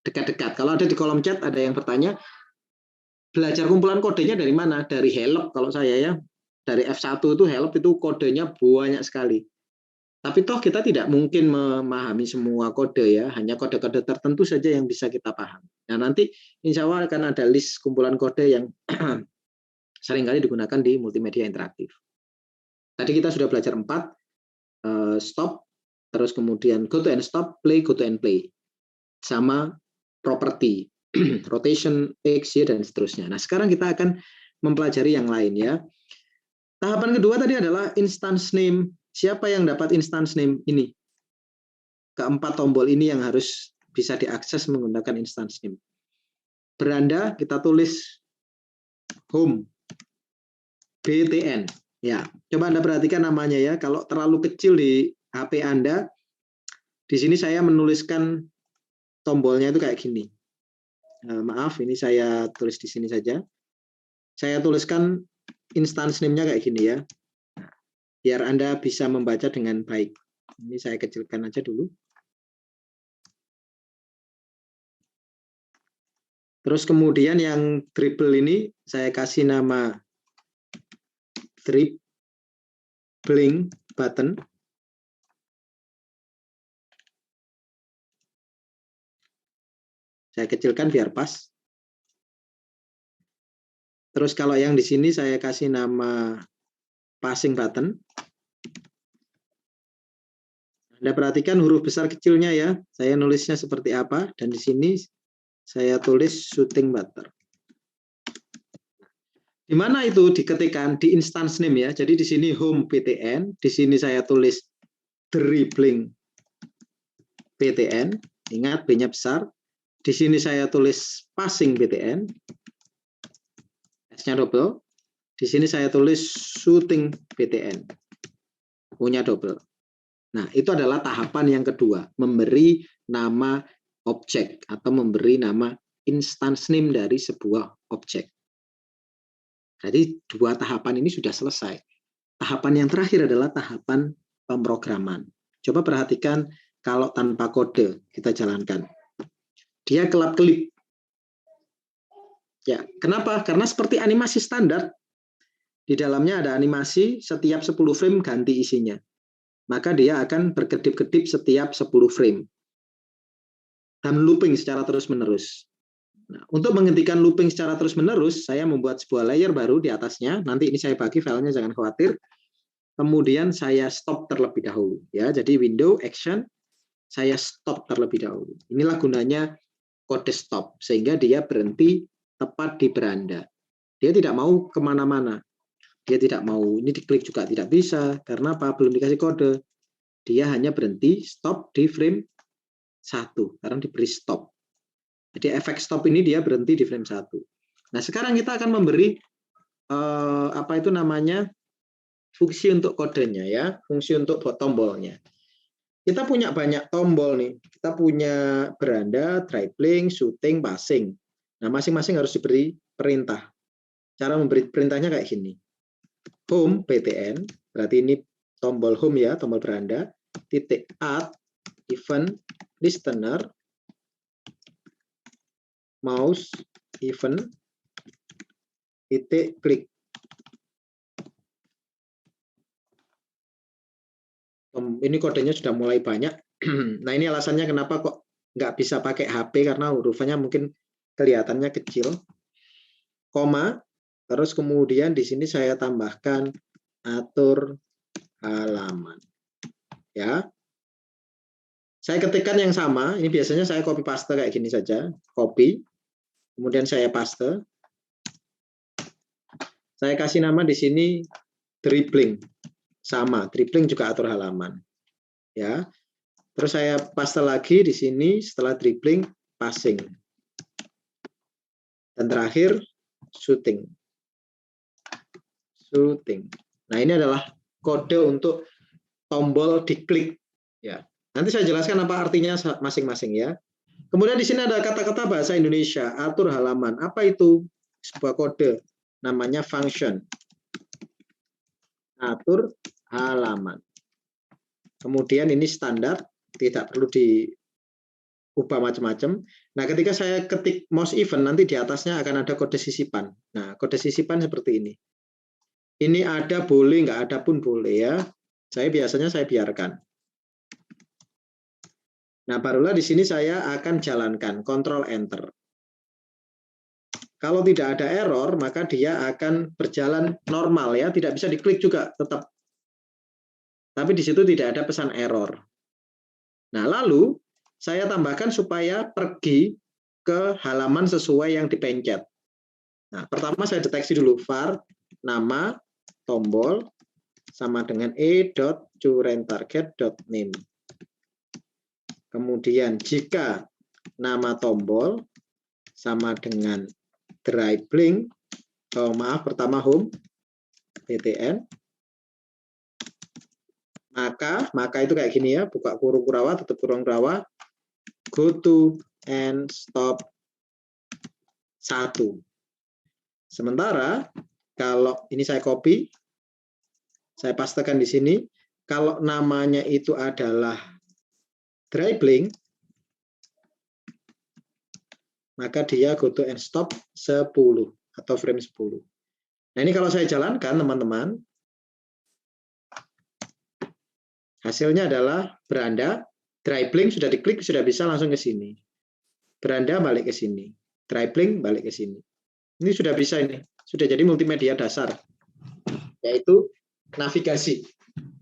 dekat-dekat. Kalau ada di kolom chat ada yang bertanya, belajar kumpulan kodenya dari mana? Dari help kalau saya ya. Dari F1 itu help itu kodenya banyak sekali. Tapi toh kita tidak mungkin memahami semua kode ya, hanya kode-kode tertentu saja yang bisa kita pahami. Nah, nanti insya Allah akan ada list kumpulan kode yang seringkali digunakan di multimedia interaktif. Tadi kita sudah belajar 4, stop, terus kemudian go to and stop, play, go to and play. Sama property, rotation, X, Y, dan seterusnya. Nah, sekarang kita akan mempelajari yang lain ya. Tahapan kedua tadi adalah instance name. Siapa yang dapat instance name ini? Keempat tombol ini yang harus bisa diakses menggunakan instance name. Beranda kita tulis home, BTN. Ya, coba Anda perhatikan namanya ya. Kalau terlalu kecil di HP Anda, di sini saya menuliskan tombolnya itu kayak gini. Maaf, ini saya tulis di sini saja. Saya tuliskan instance name-nya kayak gini ya. Biar Anda bisa membaca dengan baik. Ini saya kecilkan aja dulu. Terus kemudian yang dribble ini saya kasih nama dribbling button. Saya kecilkan biar pas. Terus kalau yang di sini saya kasih nama passing button. Anda perhatikan huruf besar kecilnya ya. Saya nulisnya seperti apa, dan di sini saya tulis shooting button. Di mana itu diketikkan di instance name ya. Jadi di sini home PTN, di sini saya tulis dribbling PTN. Ingat B-nya besar. Di sini saya tulis passing PTN. S-nya double. Di sini saya tulis shooting PTN. O-nya double. Nah, itu adalah tahapan yang kedua, memberi nama objek atau memberi nama instance name dari sebuah objek. Jadi dua tahapan ini sudah selesai. Tahapan yang terakhir adalah tahapan pemrograman. Coba perhatikan kalau tanpa kode kita jalankan. Dia kelap-kelip. Ya, kenapa? Karena seperti animasi standar. Di dalamnya ada animasi, setiap 10 frame ganti isinya. Maka dia akan berkedip-kedip setiap 10 frame. Dan looping secara terus-menerus. Nah, untuk menghentikan looping secara terus-menerus, saya membuat sebuah layer baru di atasnya. Nanti ini saya bagi filenya, jangan khawatir. Kemudian saya stop terlebih dahulu. Ya, jadi window action, saya stop terlebih dahulu. Inilah gunanya kode stop, sehingga dia berhenti tepat di beranda. Dia tidak mau kemana-mana. Dia tidak mau, ini diklik juga tidak bisa. Karena apa? Belum dikasih kode. Dia hanya berhenti stop di frame 1, karena diberi stop. Jadi efek stop ini dia berhenti di frame 1. Nah, sekarang kita akan memberi apa itu namanya? Fungsi untuk kodenya ya, fungsi untuk tombolnya. Kita punya banyak tombol nih. Kita punya beranda, dribbling, shooting, passing. Nah, masing-masing harus diberi perintah. Cara memberi perintahnya kayak gini. Home PTN, berarti ini tombol home ya, tombol beranda, titik add event listener, mouse event titik klik. Ini kodenya sudah mulai banyak. Nah, ini alasannya kenapa kok nggak bisa pakai HP, karena hurufnya mungkin kelihatannya kecil. Koma, terus kemudian di sini saya tambahkan atur halaman. Ya. Saya ketikkan yang sama, ini biasanya saya copy paste kayak gini saja, copy. Kemudian saya paste. Saya kasih nama di sini dribbling. Sama, dribbling juga atur halaman. Ya. Terus saya paste lagi di sini setelah dribbling passing. Dan terakhir shooting. Shooting. Nah, ini adalah kode untuk tombol diklik ya. Nanti saya jelaskan apa artinya masing-masing ya. Kemudian di sini ada kata-kata bahasa Indonesia, atur halaman. Apa itu? Sebuah kode namanya function. Atur halaman. Kemudian ini standar, tidak perlu diubah macam-macam. Nah, ketika saya ketik mouse event, nanti di atasnya akan ada kode sisipan. Nah, kode sisipan seperti ini. Ini ada boleh, nggak ada pun boleh ya. Biasanya saya biarkan. Nah, barulah di sini saya akan jalankan, Ctrl Enter. Kalau tidak ada error, maka dia akan berjalan normal ya, tidak bisa diklik juga tetap. Tapi di situ tidak ada pesan error. Nah, lalu saya tambahkan supaya pergi ke halaman sesuai yang dipencet. Nah, pertama saya deteksi dulu var nama tombol sama dengan e.currenttarget.name. Kemudian jika nama tombol sama dengan dribbling, pertama home PTN, maka itu kayak gini ya, buka kurung kurawa, tutup kurung kurawa, go to and stop 1. Sementara kalau ini saya copy, saya pastekan di sini, kalau namanya itu adalah dribbling, maka dia go to end stop 10 atau frame 10. Nah, ini kalau saya jalankan, teman-teman, hasilnya adalah beranda, dribbling sudah diklik, sudah bisa langsung ke sini. Beranda balik ke sini. Dribbling balik ke sini. Ini sudah bisa ini. Sudah jadi multimedia dasar. Yaitu navigasi.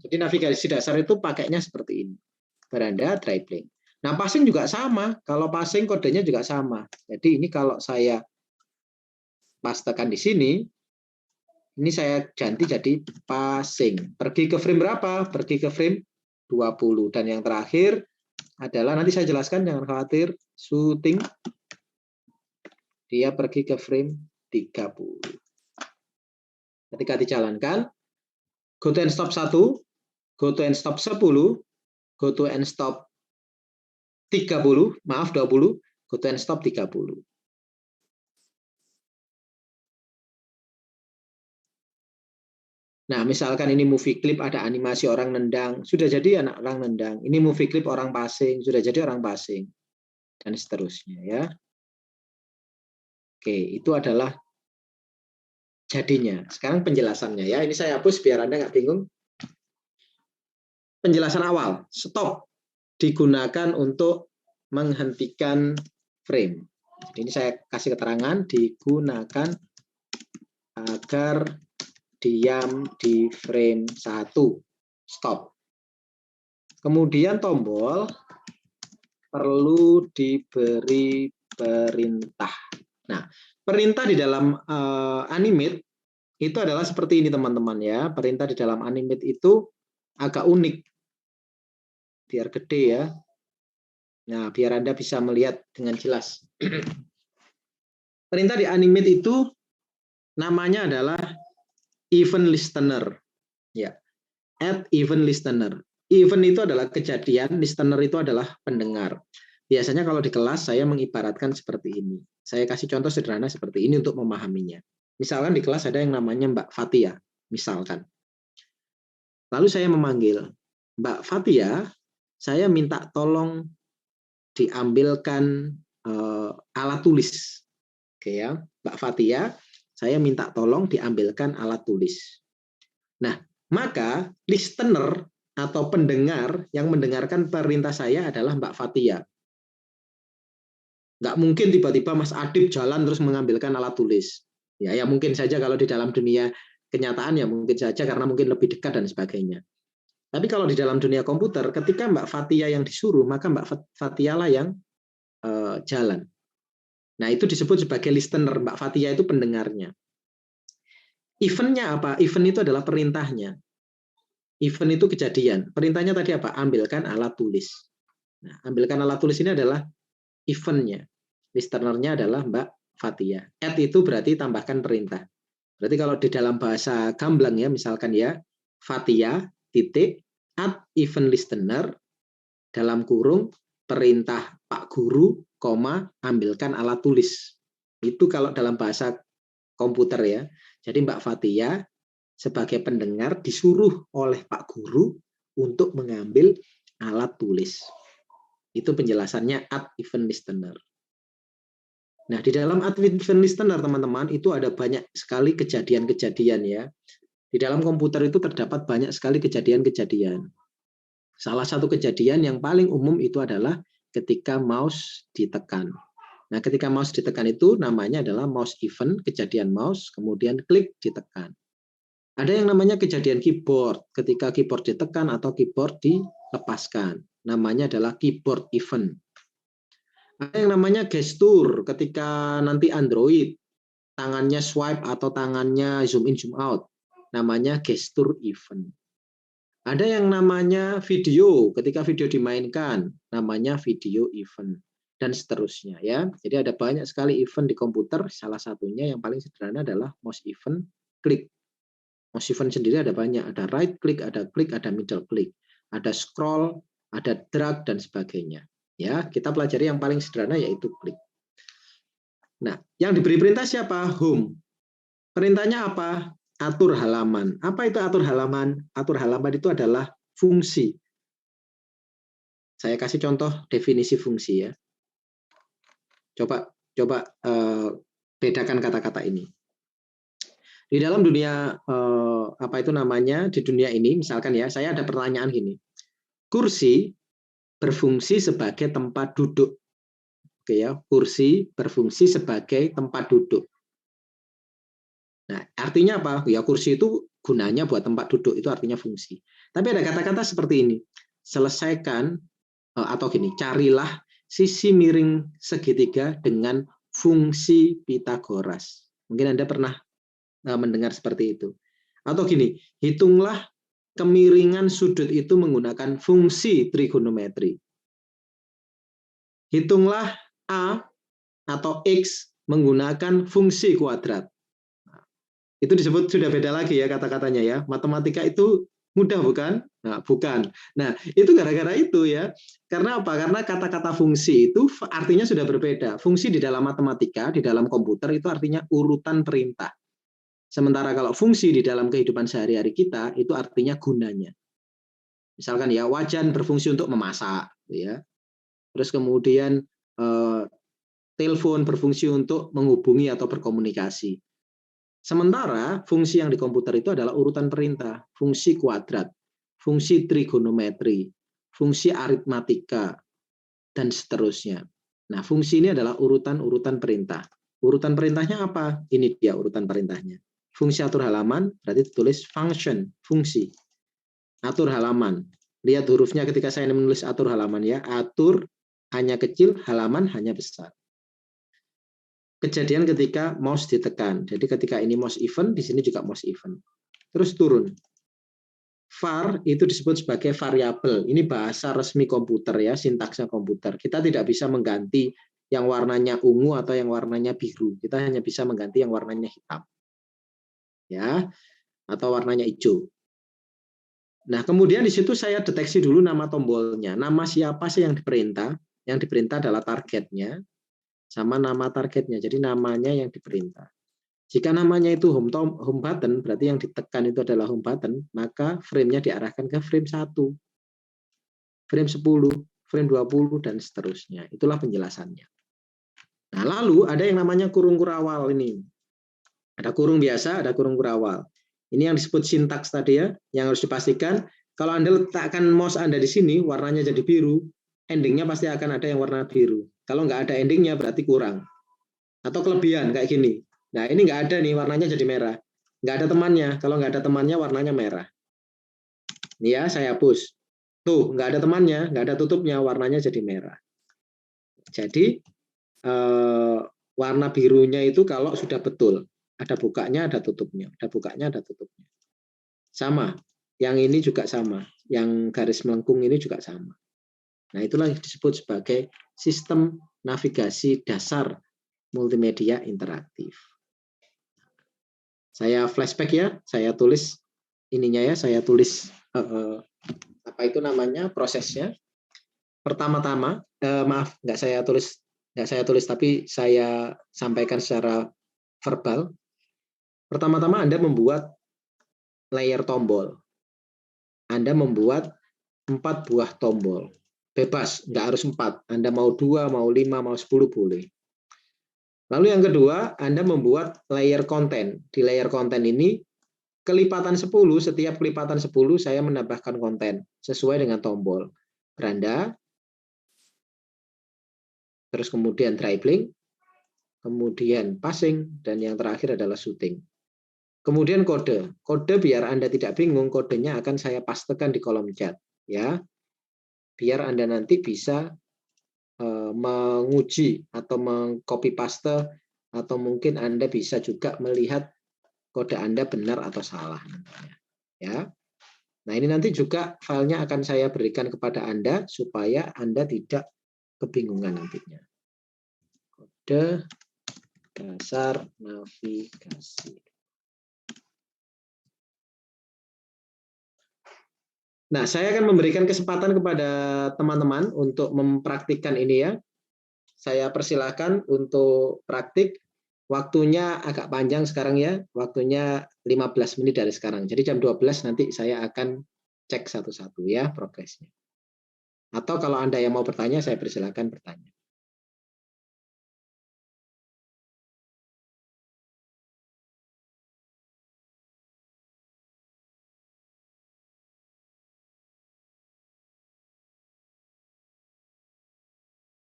Jadi navigasi dasar itu pakainya seperti ini. Beranda, dribbling. Nah, passing juga sama. Kalau passing kodenya juga sama. Jadi ini kalau saya pastekan di sini, ini saya ganti jadi passing. Pergi ke frame berapa? Pergi ke frame 20. Dan yang terakhir adalah, nanti saya jelaskan, jangan khawatir, shooting. Dia pergi ke frame 30. Ketika dijalankan, go to end stop 1, go to end stop 10, go to end stop 30, maaf 20, go to end stop 30. Nah, misalkan ini movie clip, ada animasi orang nendang, sudah jadi anak orang nendang. Ini movie clip orang passing, sudah jadi orang passing. Dan seterusnya ya. Oke, itu adalah jadinya. Sekarang penjelasannya ya. Ini saya hapus biar Anda nggak bingung. Penjelasan awal, stop digunakan untuk menghentikan frame. Jadi ini saya kasih keterangan, digunakan agar diam di frame 1. Stop. Kemudian tombol perlu diberi perintah. Nah, perintah di dalam animate itu adalah seperti ini teman-teman ya. Perintah di dalam animate itu agak unik. Biar gede ya. Nah, biar Anda bisa melihat dengan jelas. Perintah di animate itu namanya adalah event listener. Ya. Add event listener. Event itu adalah kejadian, listener itu adalah pendengar. Biasanya kalau di kelas saya mengibaratkan seperti ini. Saya kasih contoh sederhana seperti ini untuk memahaminya. Misalkan di kelas ada yang namanya Mbak Fatia, misalkan. Lalu saya memanggil, Mbak Fatia, saya minta tolong diambilkan alat tulis. Oke ya, Mbak Fatia, saya minta tolong diambilkan alat tulis. Nah, maka listener atau pendengar yang mendengarkan perintah saya adalah Mbak Fatia. Nggak mungkin tiba-tiba Mas Adib jalan terus mengambilkan alat tulis. Ya mungkin saja kalau di dalam dunia kenyataan ya mungkin saja karena mungkin lebih dekat dan sebagainya. Tapi kalau di dalam dunia komputer, ketika Mbak Fatia yang disuruh, maka Mbak Fatia lah yang jalan. Nah, itu disebut sebagai listener. Mbak Fatia itu pendengarnya. Event-nya apa? Event itu adalah perintahnya. Event itu kejadian. Perintahnya tadi apa? Ambilkan alat tulis. Nah, ambilkan alat tulis ini adalah event-nya. Listener-nya adalah Mbak Fatia. Add itu berarti tambahkan perintah. Berarti kalau di dalam bahasa gamblang ya, misalkan ya, Fatia, titik, add event listener, dalam kurung, perintah Pak Guru, koma, ambilkan alat tulis. Itu kalau dalam bahasa komputer ya. Jadi Mbak Fatia sebagai pendengar disuruh oleh Pak Guru untuk mengambil alat tulis. Itu penjelasannya add event listener. Nah, di dalam add event listener, teman-teman, itu ada banyak sekali kejadian-kejadian ya. Di dalam komputer itu terdapat banyak sekali kejadian-kejadian. Salah satu kejadian yang paling umum itu adalah ketika mouse ditekan. Nah, ketika mouse ditekan itu namanya adalah mouse event, kejadian mouse, kemudian klik ditekan. Ada yang namanya kejadian keyboard, ketika keyboard ditekan atau keyboard dilepaskan. Namanya adalah keyboard event. Ada yang namanya gestur, ketika nanti Android, tangannya swipe atau tangannya zoom in, zoom out. Namanya gestur event. Ada yang namanya video, ketika video dimainkan, namanya video event. Dan seterusnya ya. Jadi ada banyak sekali event di komputer, salah satunya yang paling sederhana adalah mouse event klik. Mouse event sendiri ada banyak, ada right click, ada klik, ada middle click, ada scroll, ada drag dan sebagainya. Ya, kita pelajari yang paling sederhana yaitu klik. Nah, yang diberi perintah siapa? Home. Perintahnya apa? Atur halaman. Apa itu atur halaman? Atur halaman itu adalah fungsi. Saya kasih contoh definisi fungsi ya. Coba bedakan kata-kata ini. Di dalam dunia di dunia ini misalkan ya, saya ada pertanyaan gini. Kursi berfungsi sebagai tempat duduk. Oke ya, kursi berfungsi sebagai tempat duduk. Nah, artinya apa? Ya kursi itu gunanya buat tempat duduk, itu artinya fungsi. Tapi ada kata-kata seperti ini. Selesaikan atau gini, carilah sisi miring segitiga dengan fungsi Pitagoras. Mungkin Anda pernah mendengar seperti itu. Atau gini, hitunglah kemiringan sudut itu menggunakan fungsi trigonometri. Hitunglah A atau X menggunakan fungsi kuadrat. Itu disebut sudah beda lagi ya kata-katanya ya. Matematika itu mudah bukan? Nah, bukan. Nah, itu gara-gara itu ya. Karena apa? Karena kata-kata fungsi itu artinya sudah berbeda. Fungsi di dalam matematika, di dalam komputer itu artinya urutan perintah. Sementara kalau fungsi di dalam kehidupan sehari-hari kita itu artinya gunanya. Misalkan ya, wajan berfungsi untuk memasak, ya. Terus kemudian telepon berfungsi untuk menghubungi atau berkomunikasi. Sementara fungsi yang di komputer itu adalah urutan perintah, fungsi kuadrat, fungsi trigonometri, fungsi aritmatika, dan seterusnya. Nah, fungsi ini adalah urutan-urutan perintah. Urutan perintahnya apa? Ini dia urutan perintahnya. Fungsi atur halaman berarti ditulis function, fungsi. Atur halaman. Lihat hurufnya ketika saya menulis atur halaman ya. Atur hanya kecil, halaman hanya besar. Kejadian ketika mouse ditekan. Jadi ketika ini mouse event, di sini juga mouse event. Terus turun. var itu disebut sebagai variabel. Ini bahasa resmi komputer ya, sintaksnya komputer. Kita tidak bisa mengganti yang warnanya ungu atau yang warnanya biru. Kita hanya bisa mengganti yang warnanya hitam. Ya, atau warnanya hijau. Nah, kemudian di situ saya deteksi dulu nama tombolnya. Nama siapa sih yang diperintah? Yang diperintah adalah targetnya. Sama nama targetnya, jadi namanya yang diperintah. Jika namanya itu home button, berarti yang ditekan itu adalah home button, maka frame-nya diarahkan ke frame 1, frame 10, frame 20, dan seterusnya. Itulah penjelasannya. Nah, lalu ada yang namanya kurung kurawal ini. Ada kurung biasa, ada kurung kurawal. Ini yang disebut sintaks tadi ya, yang harus dipastikan. Kalau Anda letakkan mouse Anda di sini, warnanya jadi biru, endingnya pasti akan ada yang warna biru. Kalau nggak ada endingnya berarti kurang. Atau kelebihan kayak gini. Nah ini nggak ada nih, warnanya jadi merah. Nggak ada temannya. Kalau nggak ada temannya warnanya merah. Ini ya saya hapus. Tuh nggak ada temannya, nggak ada tutupnya, warnanya jadi merah. Jadi warna birunya itu kalau sudah betul. Ada bukanya, ada tutupnya. Ada bukanya, ada tutupnya. Sama. Yang ini juga sama. Yang garis melengkung ini juga sama. Nah, itulah yang disebut sebagai sistem navigasi dasar multimedia interaktif. Saya flashback ya, saya tulis ininya ya, saya tulis apa itu namanya prosesnya. Pertama-tama, maaf, nggak saya tulis, tapi saya sampaikan secara verbal. Pertama-tama Anda membuat layer tombol. Anda membuat 4 buah tombol. Bebas, nggak harus 4. Anda mau 2, mau 5, mau 10 boleh. Lalu yang kedua, Anda membuat layer konten. Di layer konten ini, kelipatan 10, setiap kelipatan 10 saya menambahkan konten sesuai dengan tombol. Beranda, terus kemudian dribbling, kemudian passing, dan yang terakhir adalah shooting. Kemudian kode. Kode biar Anda tidak bingung, kodenya akan saya pastekan di kolom chat. Ya. Biar Anda nanti bisa menguji atau mengcopy paste, atau mungkin Anda bisa juga melihat kode Anda benar atau salah nantinya. Ya. Nah, ini nanti juga filenya akan saya berikan kepada Anda supaya Anda tidak kebingungan nantinya. Kode dasar navigasi. Nah, saya akan memberikan kesempatan kepada teman-teman untuk mempraktikkan ini ya. Saya persilahkan untuk praktik. Waktunya agak panjang sekarang ya. Waktunya 15 menit dari sekarang. Jadi jam 12 nanti saya akan cek satu-satu ya progresnya. Atau kalau Anda yang mau bertanya, saya persilakan bertanya.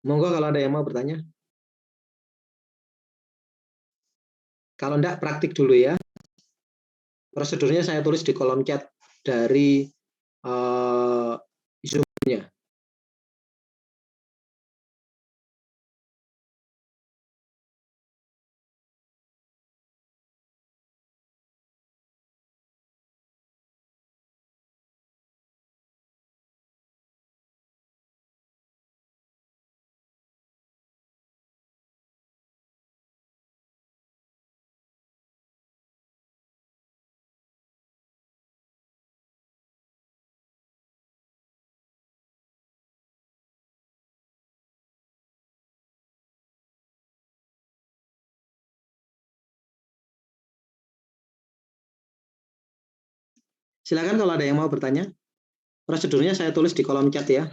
Monggo kalau ada yang mau bertanya. Kalau enggak, praktik dulu ya. Prosedurnya saya tulis di kolom chat dari Zoom-nya. Silakan kalau ada yang mau bertanya. Prosedurnya saya tulis di kolom chat ya.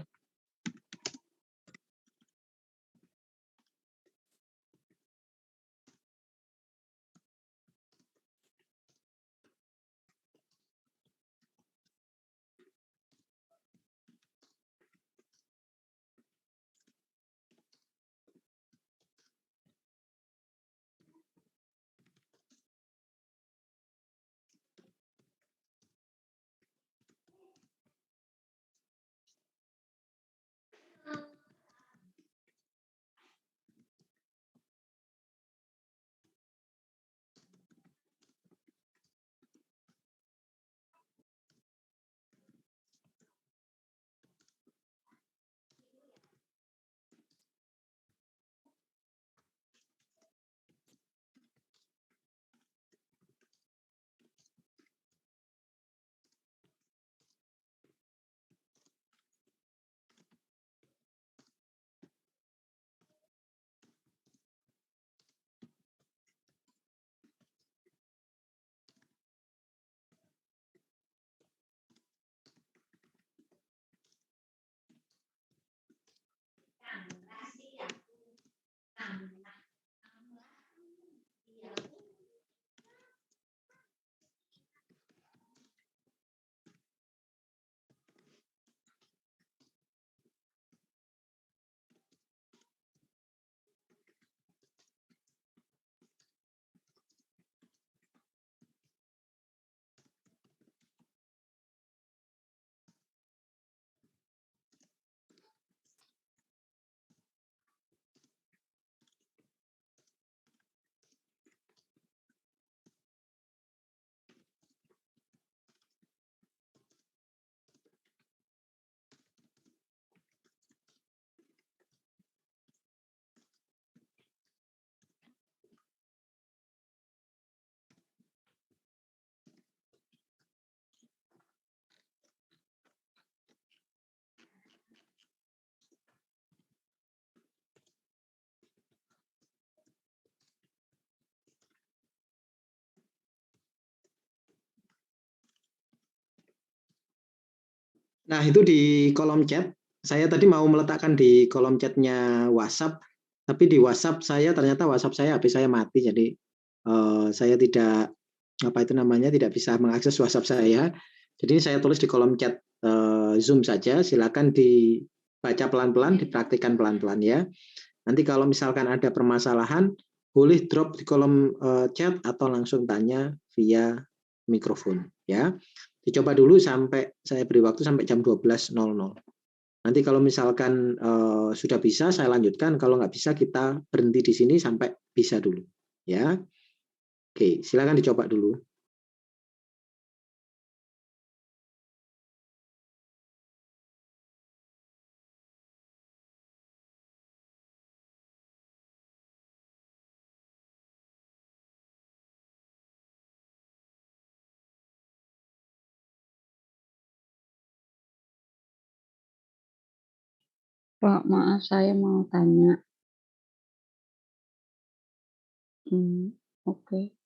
Nah, itu di kolom chat. Saya tadi mau meletakkan di kolom chatnya WhatsApp, tapi di WhatsApp saya ternyata WhatsApp saya HP saya mati, jadi saya tidak tidak bisa mengakses WhatsApp saya. Jadi saya tulis di kolom chat Zoom saja. Silakan dibaca pelan-pelan, dipraktikkan pelan-pelan ya. Nanti kalau misalkan ada permasalahan, boleh drop di kolom chat atau langsung tanya via mikrofon ya. Dicoba dulu sampai saya beri waktu sampai jam 12.00. Nanti kalau misalkan sudah bisa saya lanjutkan, kalau nggak bisa kita berhenti di sini sampai bisa dulu ya. Oke, silakan dicoba dulu. Pak, maaf saya mau tanya. Oke.